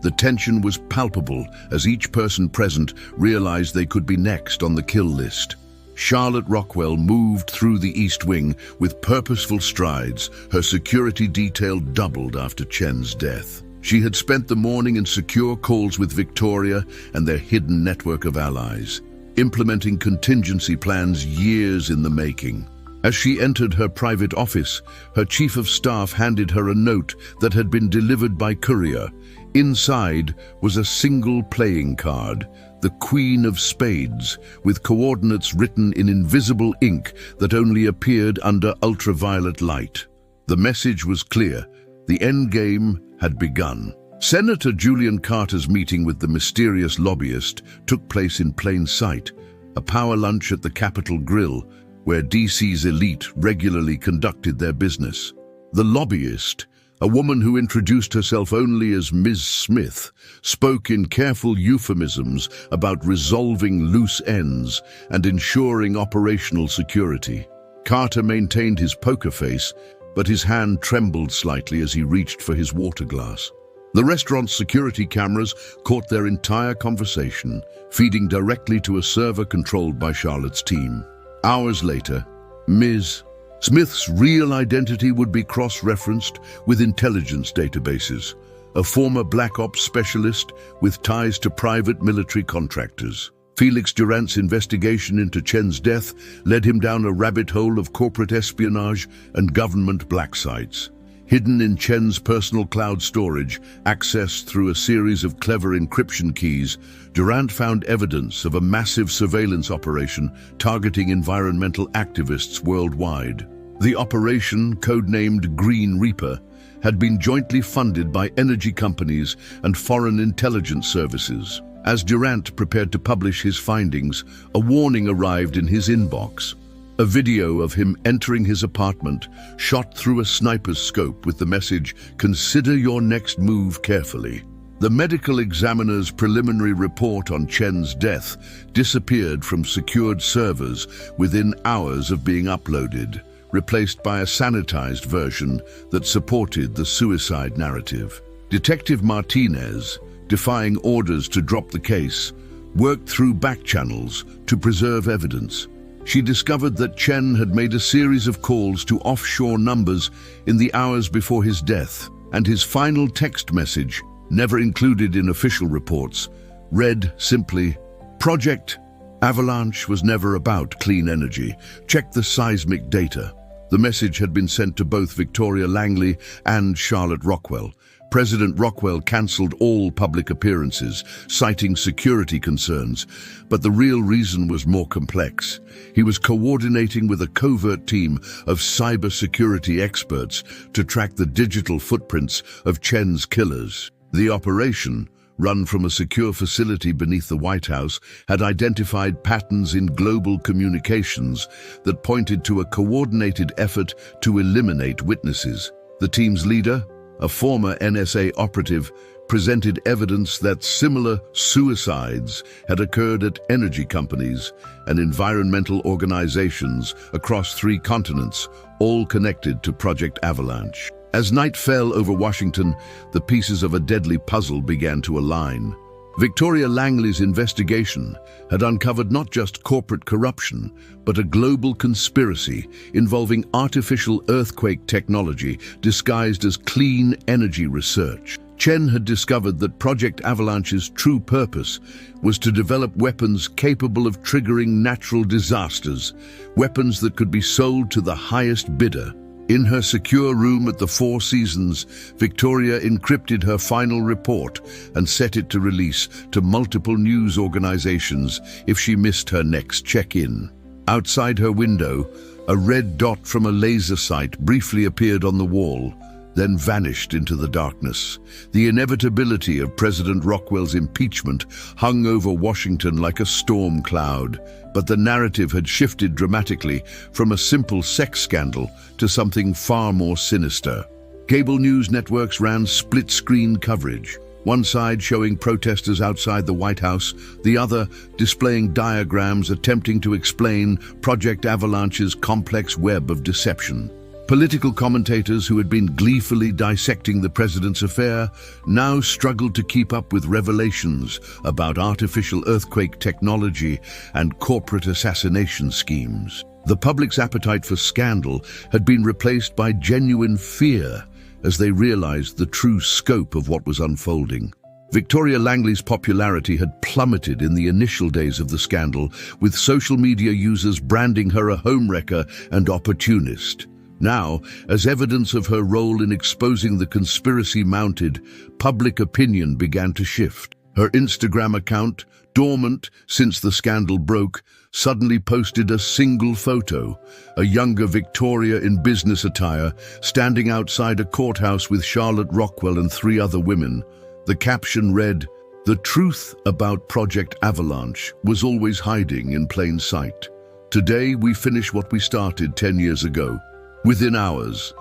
The tension was palpable as each person present realized they could be next on the kill list. Charlotte Rockwell moved through the East Wing with purposeful strides, her security detail doubled after Chen's death. She had spent the morning in secure calls with Victoria and their hidden network of allies, implementing contingency plans years in the making. As she entered her private office, her chief of staff handed her a note that had been delivered by courier. Inside was a single playing card, the Queen of Spades, with coordinates written in invisible ink that only appeared under ultraviolet light. The message was clear. The endgame had begun. Senator Julian Carter's meeting with the mysterious lobbyist took place in plain sight, a power lunch at the Capitol Grill, where DC's elite regularly conducted their business. The lobbyist, a woman who introduced herself only as Ms. Smith, spoke in careful euphemisms about resolving loose ends and ensuring operational security. Carter maintained his poker face, but his hand trembled slightly as he reached for his water glass. The restaurant's security cameras caught their entire conversation, feeding directly to a server controlled by Charlotte's team. Hours later, Ms. Smith's real identity would be cross-referenced with intelligence databases, a former Black Ops specialist with ties to private military contractors. Felix Durant's investigation into Chen's death led him down a rabbit hole of corporate espionage and government black sites. Hidden in Chen's personal cloud storage, accessed through a series of clever encryption keys, Durant found evidence of a massive surveillance operation targeting environmental activists worldwide. The operation, codenamed Green Reaper, had been jointly funded by energy companies and foreign intelligence services. As Durant prepared to publish his findings, a warning arrived in his inbox. A video of him entering his apartment, shot through a sniper's scope with the message, "Consider your next move carefully." The medical examiner's preliminary report on Chen's death disappeared from secured servers within hours of being uploaded, replaced by a sanitized version that supported the suicide narrative. Detective Martinez, defying orders to drop the case, worked through back channels to preserve evidence. She discovered that Chen had made a series of calls to offshore numbers in the hours before his death, and his final text message, never included in official reports, read simply, "Project Avalanche was never about clean energy. Check the seismic data." The message had been sent to both Victoria Langley and Charlotte Rockwell. President Rockwell cancelled all public appearances, citing security concerns, but the real reason was more complex. He was coordinating with a covert team of cybersecurity experts to track the digital footprints of Chen's killers. The operation, run from a secure facility beneath the White House, had identified patterns in global communications that pointed to a coordinated effort to eliminate witnesses. The team's leader, a former NSA operative, presented evidence that similar suicides had occurred at energy companies and environmental organizations across 3 continents, all connected to Project Avalanche. As night fell over Washington, the pieces of a deadly puzzle began to align. Victoria Langley's investigation had uncovered not just corporate corruption, but a global conspiracy involving artificial earthquake technology disguised as clean energy research. Chen had discovered that Project Avalanche's true purpose was to develop weapons capable of triggering natural disasters, weapons that could be sold to the highest bidder. In her secure room at the Four Seasons, Victoria encrypted her final report and set it to release to multiple news organizations if she missed her next check-in. Outside her window, a red dot from a laser sight briefly appeared on the wall, then vanished into the darkness. The inevitability of President Rockwell's impeachment hung over Washington like a storm cloud, but the narrative had shifted dramatically from a simple sex scandal to something far more sinister. Cable news networks ran split-screen coverage. one side showing protesters outside the White House, the other displaying diagrams attempting to explain Project Avalanche's complex web of deception. Political commentators who had been gleefully dissecting the president's affair now struggled to keep up with revelations about artificial earthquake technology and corporate assassination schemes. The public's appetite for scandal had been replaced by genuine fear as they realized the true scope of what was unfolding. Victoria Langley's popularity had plummeted in the initial days of the scandal, with social media users branding her a homewrecker and opportunist. Now, as evidence of her role in exposing the conspiracy mounted, public opinion began to shift. Her Instagram account, dormant since the scandal broke, suddenly posted a single photo, a younger Victoria in business attire, standing outside a courthouse with Charlotte Rockwell and 3 other women. The caption read, "The truth about Project Avalanche was always hiding in plain sight. Today we finish what we started 10 years ago." Within hours,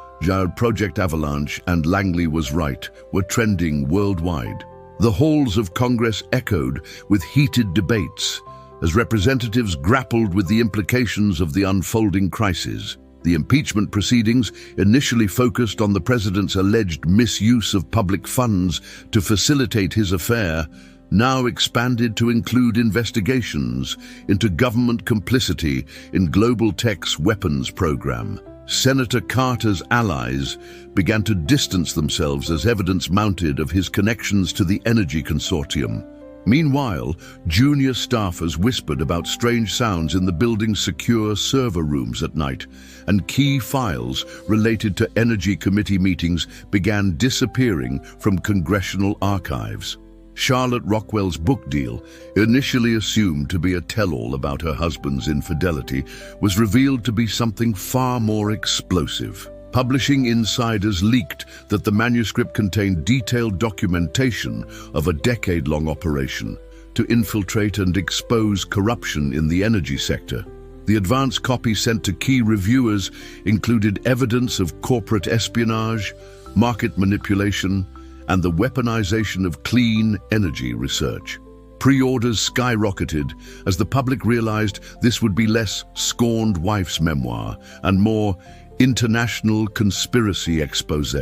Project Avalanche and Langley was right were trending worldwide. The halls of Congress echoed with heated debates as representatives grappled with the implications of the unfolding crisis. The impeachment proceedings, initially focused on the president's alleged misuse of public funds to facilitate his affair, now expanded to include investigations into government complicity in Global Tech's weapons program. Senator Carter's allies began to distance themselves as evidence mounted of his connections to the energy consortium. Meanwhile, junior staffers whispered about strange sounds in the building's secure server rooms at night, and key files related to Energy Committee meetings began disappearing from congressional archives. Charlotte Rockwell's book deal, initially assumed to be a tell-all about her husband's infidelity, was revealed to be something far more explosive. Publishing insiders leaked that the manuscript contained detailed documentation of a decade-long operation to infiltrate and expose corruption in the energy sector. The advance copy sent to key reviewers included evidence of corporate espionage, market manipulation, and the weaponization of clean energy research. Pre-orders skyrocketed as the public realized this would be less scorned wife's memoir and more international conspiracy expose.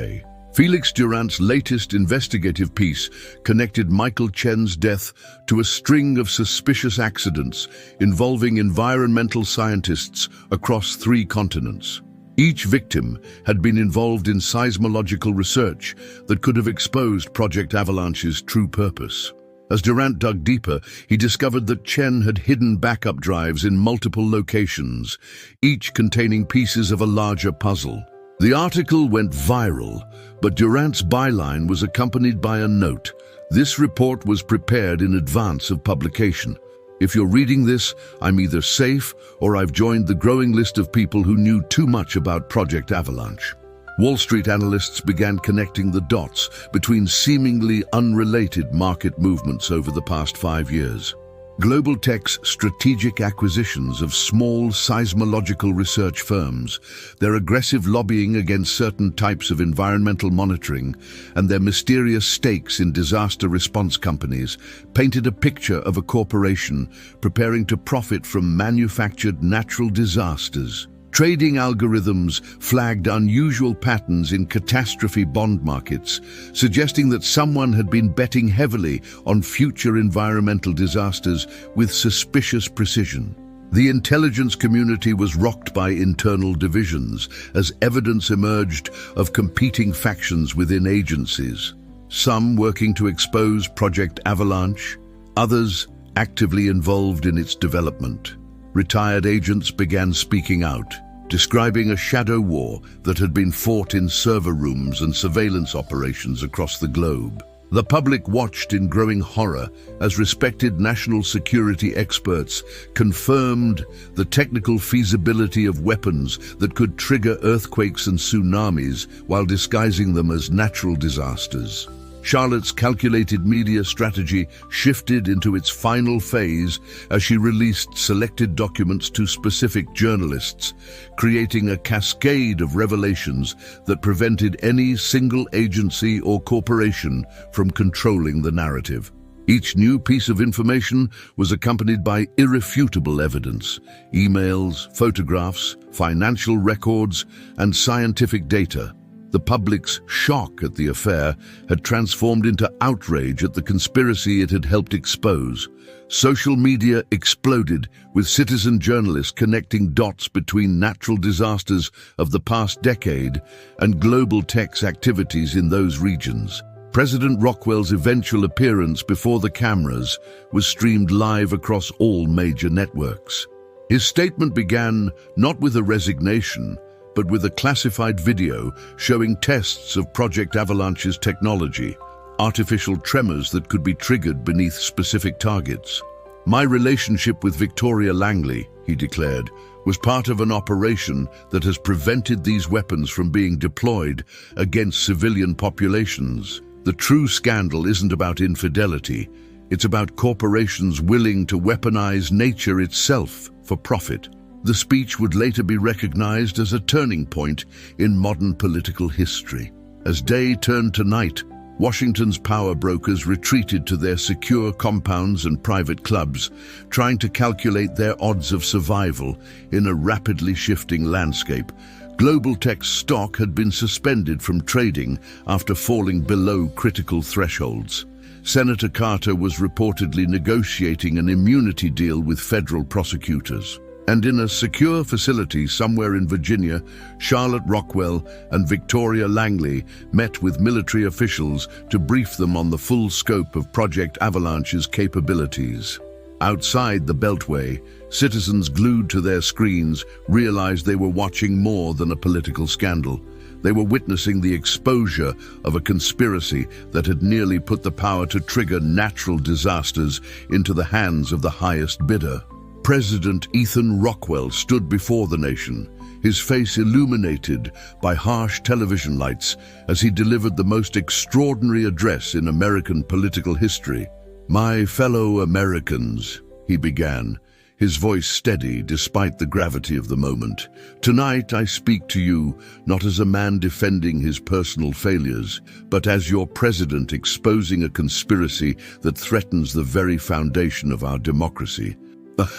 Felix Durant's latest investigative piece connected Michael Chen's death to a string of suspicious accidents involving environmental scientists across 3 continents. Each victim had been involved in seismological research that could have exposed Project Avalanche's true purpose. As Durant dug deeper, he discovered that Chen had hidden backup drives in multiple locations, each containing pieces of a larger puzzle. The article went viral, but Durant's byline was accompanied by a note. This report was prepared in advance of publication. If you're reading this, I'm either safe or I've joined the growing list of people who knew too much about Project Avalanche. Wall Street analysts began connecting the dots between seemingly unrelated market movements over the past 5 years. Global Tech's strategic acquisitions of small seismological research firms, their aggressive lobbying against certain types of environmental monitoring, and their mysterious stakes in disaster response companies painted a picture of a corporation preparing to profit from manufactured natural disasters. Trading algorithms flagged unusual patterns in catastrophe bond markets, suggesting that someone had been betting heavily on future environmental disasters with suspicious precision. The intelligence community was rocked by internal divisions as evidence emerged of competing factions within agencies, some working to expose Project Avalanche, others actively involved in its development. Retired agents began speaking out, describing a shadow war that had been fought in server rooms and surveillance operations across the globe. The public watched in growing horror as respected national security experts confirmed the technical feasibility of weapons that could trigger earthquakes and tsunamis while disguising them as natural disasters. Charlotte's calculated media strategy shifted into its final phase as she released selected documents to specific journalists, creating a cascade of revelations that prevented any single agency or corporation from controlling the narrative. Each new piece of information was accompanied by irrefutable evidence: emails, photographs, financial records, and scientific data. The public's shock at the affair had transformed into outrage at the conspiracy it had helped expose. Social media exploded, with citizen journalists connecting dots between natural disasters of the past decade and global tech's activities in those regions. President Rockwell's eventual appearance before the cameras was streamed live across all major networks. His statement began not with a resignation, but with a classified video showing tests of Project Avalanche's technology, artificial tremors that could be triggered beneath specific targets. "My relationship with Victoria Langley," he declared, "was part of an operation that has prevented these weapons from being deployed against civilian populations. The true scandal isn't about infidelity, it's about corporations willing to weaponize nature itself for profit." The speech would later be recognized as a turning point in modern political history. As day turned to night, Washington's power brokers retreated to their secure compounds and private clubs, trying to calculate their odds of survival in a rapidly shifting landscape. Global Tech's stock had been suspended from trading after falling below critical thresholds. Senator Carter was reportedly negotiating an immunity deal with federal prosecutors. And in a secure facility somewhere in Virginia, Charlotte Rockwell and Victoria Langley met with military officials to brief them on the full scope of Project Avalanche's capabilities. Outside the Beltway, citizens glued to their screens realized they were watching more than a political scandal. They were witnessing the exposure of a conspiracy that had nearly put the power to trigger natural disasters into the hands of the highest bidder. President Ethan Rockwell stood before the nation, his face illuminated by harsh television lights as he delivered the most extraordinary address in American political history. "My fellow Americans," he began, his voice steady despite the gravity of the moment. "Tonight I speak to you not as a man defending his personal failures, but as your president exposing a conspiracy that threatens the very foundation of our democracy."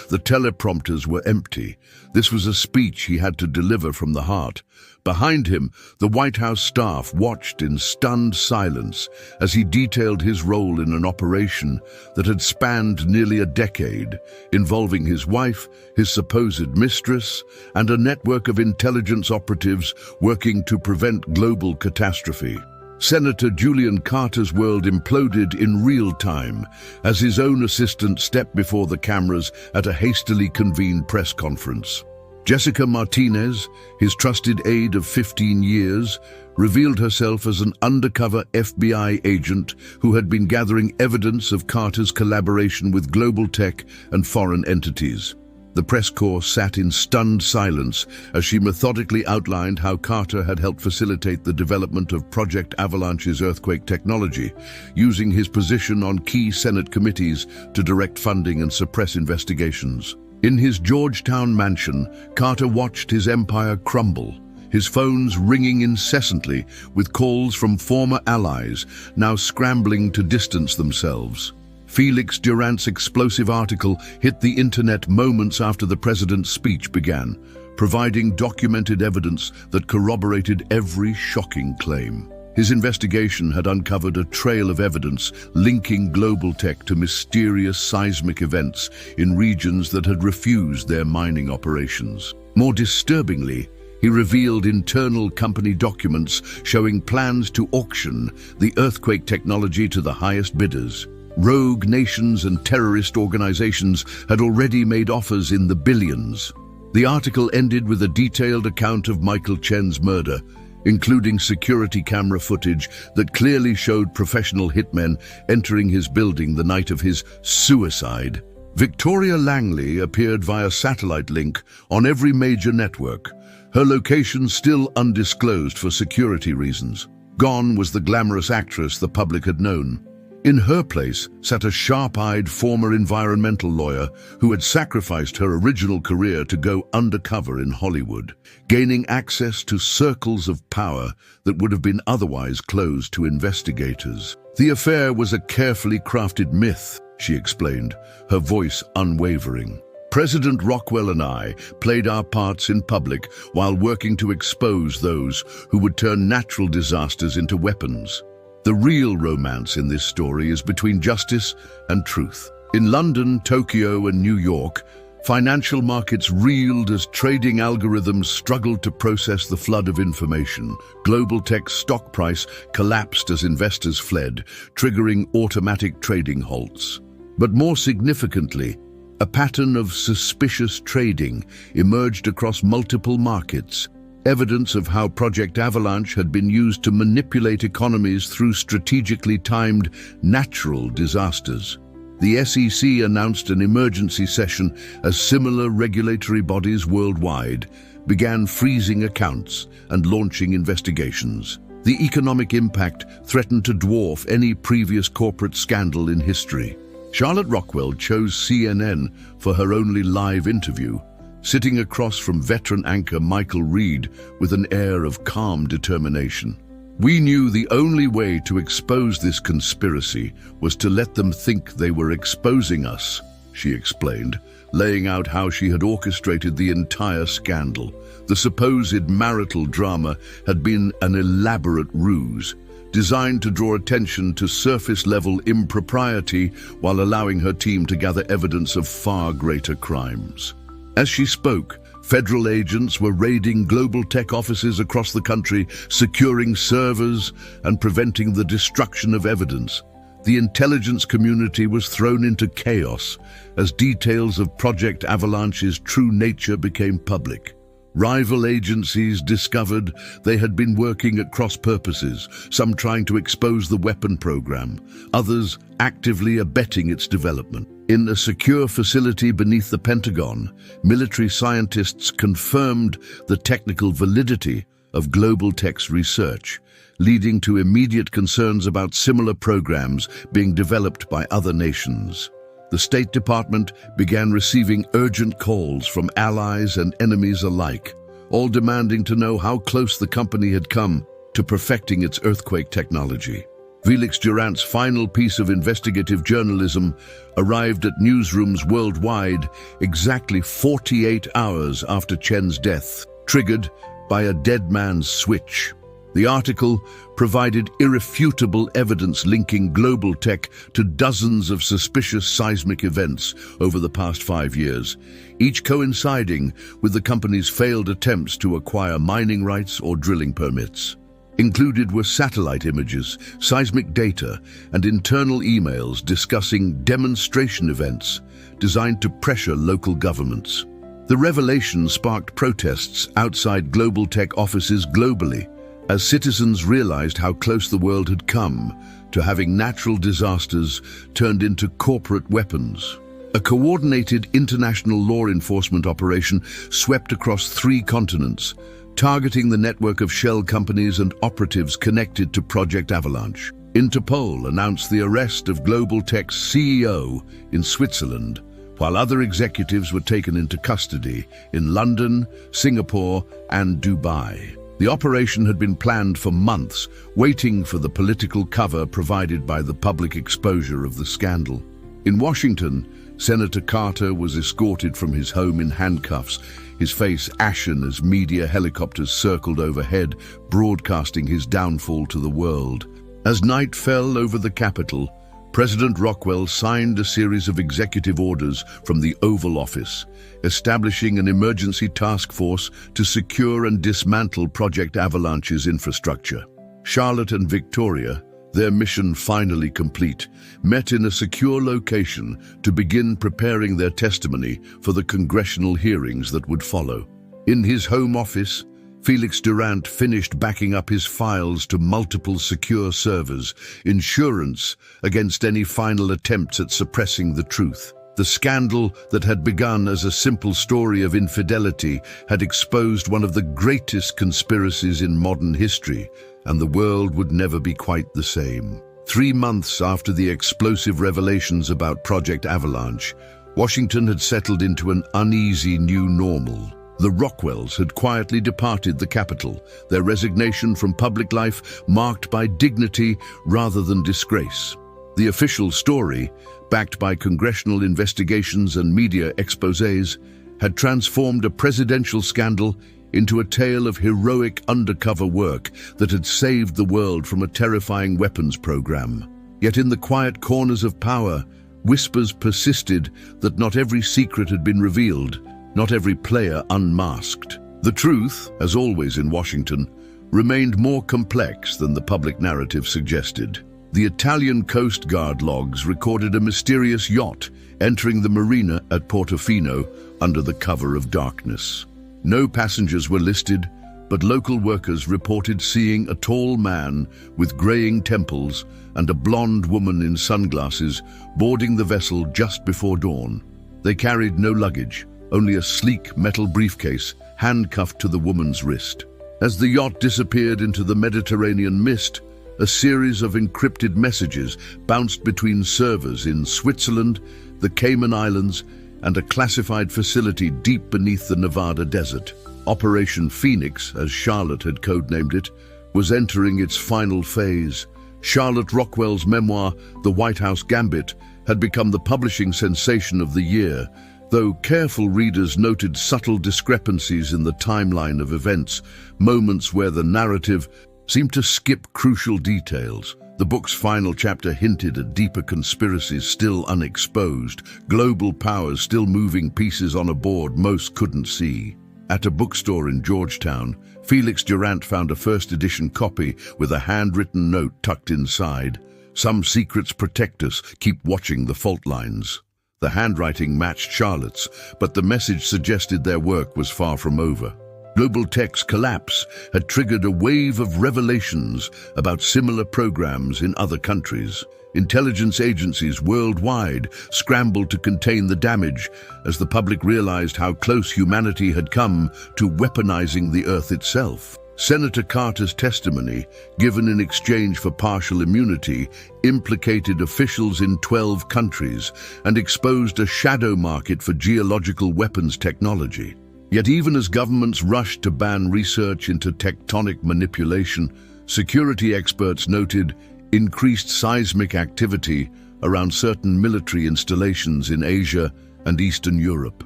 The teleprompters were empty. This was a speech he had to deliver from the heart. Behind him, the White House staff watched in stunned silence as he detailed his role in an operation that had spanned nearly a decade, involving his wife, his supposed mistress, and a network of intelligence operatives working to prevent global catastrophe. Senator Julian Carter's world imploded in real time as his own assistant stepped before the cameras at a hastily convened press conference. Jessica Martinez, his trusted aide of 15 years, revealed herself as an undercover FBI agent who had been gathering evidence of Carter's collaboration with global tech and foreign entities. The press corps sat in stunned silence as she methodically outlined how Carter had helped facilitate the development of Project Avalanche's earthquake technology, using his position on key Senate committees to direct funding and suppress investigations. In his Georgetown mansion, Carter watched his empire crumble, his phones ringing incessantly with calls from former allies now scrambling to distance themselves. Felix Durant's explosive article hit the internet moments after the president's speech began, providing documented evidence that corroborated every shocking claim. His investigation had uncovered a trail of evidence linking global tech to mysterious seismic events in regions that had refused their mining operations. More disturbingly, he revealed internal company documents showing plans to auction the earthquake technology to the highest bidders. Rogue nations and terrorist organizations had already made offers in the billions. The article ended with a detailed account of Michael Chen's murder, including security camera footage that clearly showed professional hitmen entering his building the night of his suicide. Victoria Langley appeared via satellite link on every major network, her location still undisclosed for security reasons. Gone was the glamorous actress the public had known. In her place sat a sharp-eyed former environmental lawyer who had sacrificed her original career to go undercover in Hollywood, gaining access to circles of power that would have been otherwise closed to investigators. The affair was a carefully crafted myth, she explained, her voice unwavering. President Rockwell and I played our parts in public while working to expose those who would turn natural disasters into weapons. The real romance in this story is between justice and truth. In London, Tokyo, and New York, financial markets reeled as trading algorithms struggled to process the flood of information. Global Tech's stock price collapsed as investors fled, triggering automatic trading halts. But more significantly, a pattern of suspicious trading emerged across multiple markets, evidence of how Project Avalanche had been used to manipulate economies through strategically timed natural disasters. The SEC announced an emergency session as similar regulatory bodies worldwide began freezing accounts and launching investigations. The economic impact threatened to dwarf any previous corporate scandal in history. Charlotte Rockwell chose CNN for her only live interview, sitting across from veteran anchor Michael Reed with an air of calm determination. "We knew the only way to expose this conspiracy was to let them think they were exposing us," she explained, laying out how she had orchestrated the entire scandal. The supposed marital drama had been an elaborate ruse, designed to draw attention to surface-level impropriety while allowing her team to gather evidence of far greater crimes. As she spoke, federal agents were raiding Global Tech offices across the country, securing servers and preventing the destruction of evidence. The intelligence community was thrown into chaos as details of Project Avalanche's true nature became public. Rival agencies discovered they had been working at cross purposes, some trying to expose the weapon program, others actively abetting its development. In a secure facility beneath the Pentagon, military scientists confirmed the technical validity of Global Tech's research, leading to immediate concerns about similar programs being developed by other nations. The State Department began receiving urgent calls from allies and enemies alike, all demanding to know how close the company had come to perfecting its earthquake technology. Felix Durant's final piece of investigative journalism arrived at newsrooms worldwide exactly 48 hours after Chen's death, triggered by a dead man's switch. The article provided irrefutable evidence linking Global Tech to dozens of suspicious seismic events over the past 5 years, each coinciding with the company's failed attempts to acquire mining rights or drilling permits. Included were satellite images, seismic data, and internal emails discussing demonstration events designed to pressure local governments. The revelation sparked protests outside Global Tech offices globally, as citizens realized how close the world had come to having natural disasters turned into corporate weapons. A coordinated international law enforcement operation swept across 3 continents, targeting the network of shell companies and operatives connected to Project Avalanche. Interpol announced the arrest of Global Tech's CEO in Switzerland, while other executives were taken into custody in London, Singapore, and Dubai. The operation had been planned for months, waiting for the political cover provided by the public exposure of the scandal. In Washington, Senator Carter was escorted from his home in handcuffs, his face ashen as media helicopters circled overhead, broadcasting his downfall to the world. As night fell over the Capitol, President Rockwell signed a series of executive orders from the Oval Office, establishing an emergency task force to secure and dismantle Project Avalanche's infrastructure. Charlotte and Victoria, their mission finally complete, met in a secure location to begin preparing their testimony for the congressional hearings that would follow. In his home office, Felix Durant finished backing up his files to multiple secure servers, insurance against any final attempts at suppressing the truth. The scandal that had begun as a simple story of infidelity had exposed one of the greatest conspiracies in modern history, and the world would never be quite the same. 3 months after the explosive revelations about Project Avalanche, Washington had settled into an uneasy new normal. The Rockwells had quietly departed the capital, their resignation from public life marked by dignity rather than disgrace. The official story, backed by congressional investigations and media exposés, had transformed a presidential scandal into a tale of heroic undercover work that had saved the world from a terrifying weapons program. Yet in the quiet corners of power, whispers persisted that not every secret had been revealed, not every player unmasked. The truth, as always in Washington, remained more complex than the public narrative suggested. The Italian Coast Guard logs recorded a mysterious yacht entering the marina at Portofino under the cover of darkness. No passengers were listed, but local workers reported seeing a tall man with graying temples and a blonde woman in sunglasses boarding the vessel just before dawn. They carried no luggage, only a sleek metal briefcase handcuffed to the woman's wrist. As the yacht disappeared into the Mediterranean mist, a series of encrypted messages bounced between servers in Switzerland, the Cayman Islands, and a classified facility deep beneath the Nevada desert. Operation Phoenix, as Charlotte had codenamed it, was entering its final phase. Charlotte Rockwell's memoir, The White House Gambit, had become the publishing sensation of the year, though careful readers noted subtle discrepancies in the timeline of events, moments where the narrative seemed to skip crucial details. The book's final chapter hinted at deeper conspiracies still unexposed, global powers still moving pieces on a board most couldn't see. At a bookstore in Georgetown, Felix Durant found a first-edition copy with a handwritten note tucked inside. "Some secrets protect us, keep watching the fault lines." The handwriting matched Charlotte's, but the message suggested their work was far from over. Global Tech's collapse had triggered a wave of revelations about similar programs in other countries. Intelligence agencies worldwide scrambled to contain the damage as the public realized how close humanity had come to weaponizing the Earth itself. Senator Carter's testimony, given in exchange for partial immunity, implicated officials in 12 countries and exposed a shadow market for geological weapons technology. Yet even as governments rushed to ban research into tectonic manipulation, security experts noted increased seismic activity around certain military installations in Asia and Eastern Europe.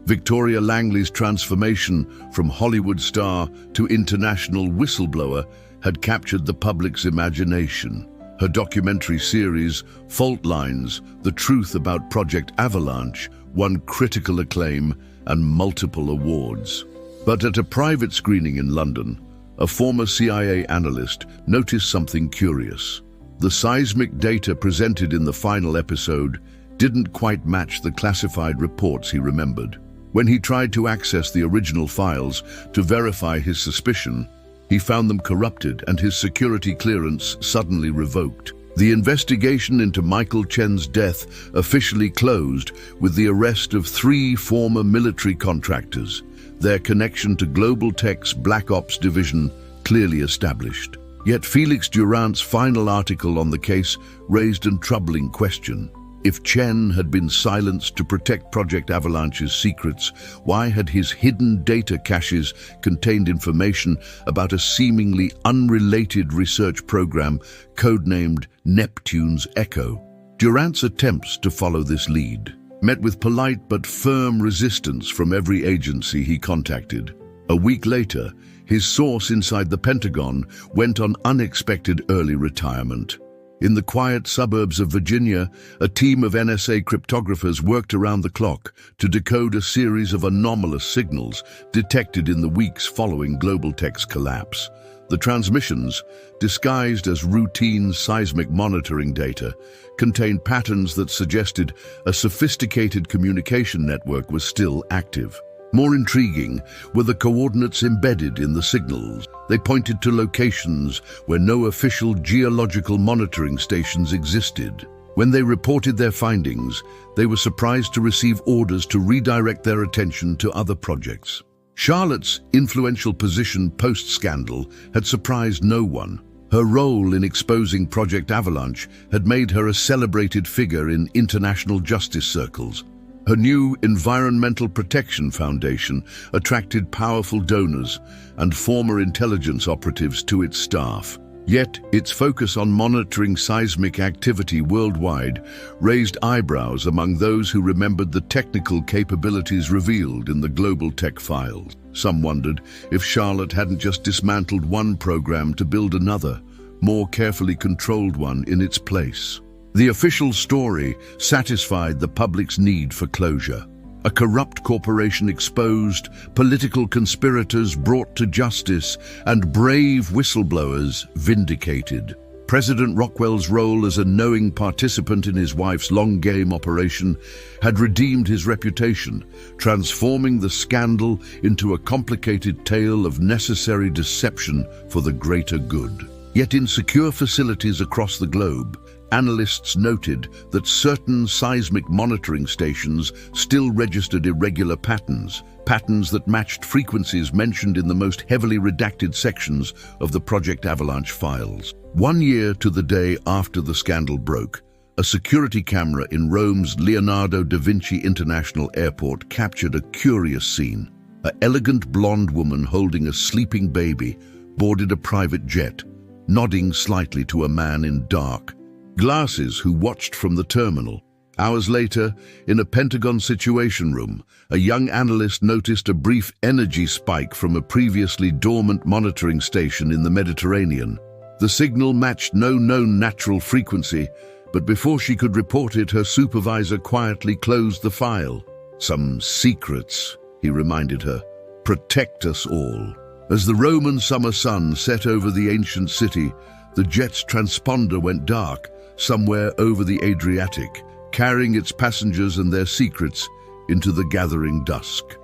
Victoria Langley's transformation from Hollywood star to international whistleblower had captured the public's imagination. Her documentary series, Fault Lines: The Truth About Project Avalanche, won critical acclaim and multiple awards. But at a private screening in London, a former CIA analyst noticed something curious. The seismic data presented in the final episode didn't quite match the classified reports he remembered. When he tried to access the original files to verify his suspicion, he found them corrupted and his security clearance suddenly revoked. The investigation into Michael Chen's death officially closed with the arrest of 3 former military contractors, their connection to Global Tech's Black Ops division clearly established. Yet Felix Durant's final article on the case raised a troubling question. If Chen had been silenced to protect Project Avalanche's secrets, why had his hidden data caches contained information about a seemingly unrelated research program codenamed Neptune's Echo? Durant's attempts to follow this lead met with polite but firm resistance from every agency he contacted. A week later, his source inside the Pentagon went on unexpected early retirement. In the quiet suburbs of Virginia, a team of NSA cryptographers worked around the clock to decode a series of anomalous signals detected in the weeks following Global Tech's collapse. The transmissions, disguised as routine seismic monitoring data, contained patterns that suggested a sophisticated communication network was still active. More intriguing were the coordinates embedded in the signals. They pointed to locations where no official geological monitoring stations existed. When they reported their findings, they were surprised to receive orders to redirect their attention to other projects. Charlotte's influential position post-scandal had surprised no one. Her role in exposing Project Avalanche had made her a celebrated figure in international justice circles. Her new Environmental Protection Foundation attracted powerful donors and former intelligence operatives to its staff. Yet, its focus on monitoring seismic activity worldwide raised eyebrows among those who remembered the technical capabilities revealed in the global tech files. Some wondered if Charlotte hadn't just dismantled one program to build another, more carefully controlled one in its place. The official story satisfied the public's need for closure. A corrupt corporation exposed, political conspirators brought to justice, and brave whistleblowers vindicated. President Rockwell's role as a knowing participant in his wife's long-game operation had redeemed his reputation, transforming the scandal into a complicated tale of necessary deception for the greater good. Yet in secure facilities across the globe, analysts noted that certain seismic monitoring stations still registered irregular patterns that matched frequencies mentioned in the most heavily redacted sections of the Project Avalanche files. 1 year to the day after the scandal broke, a security camera in Rome's Leonardo da Vinci International Airport captured a curious scene. An elegant blonde woman holding a sleeping baby boarded a private jet, nodding slightly to a man in dark glasses who watched from the terminal. Hours later, in a Pentagon Situation Room, a young analyst noticed a brief energy spike from a previously dormant monitoring station in the Mediterranean. The signal matched no known natural frequency, but before she could report it, her supervisor quietly closed the file. "Some secrets," he reminded her. "Protect us all." As the Roman summer sun set over the ancient city, the jet's transponder went dark somewhere over the Adriatic, carrying its passengers and their secrets into the gathering dusk.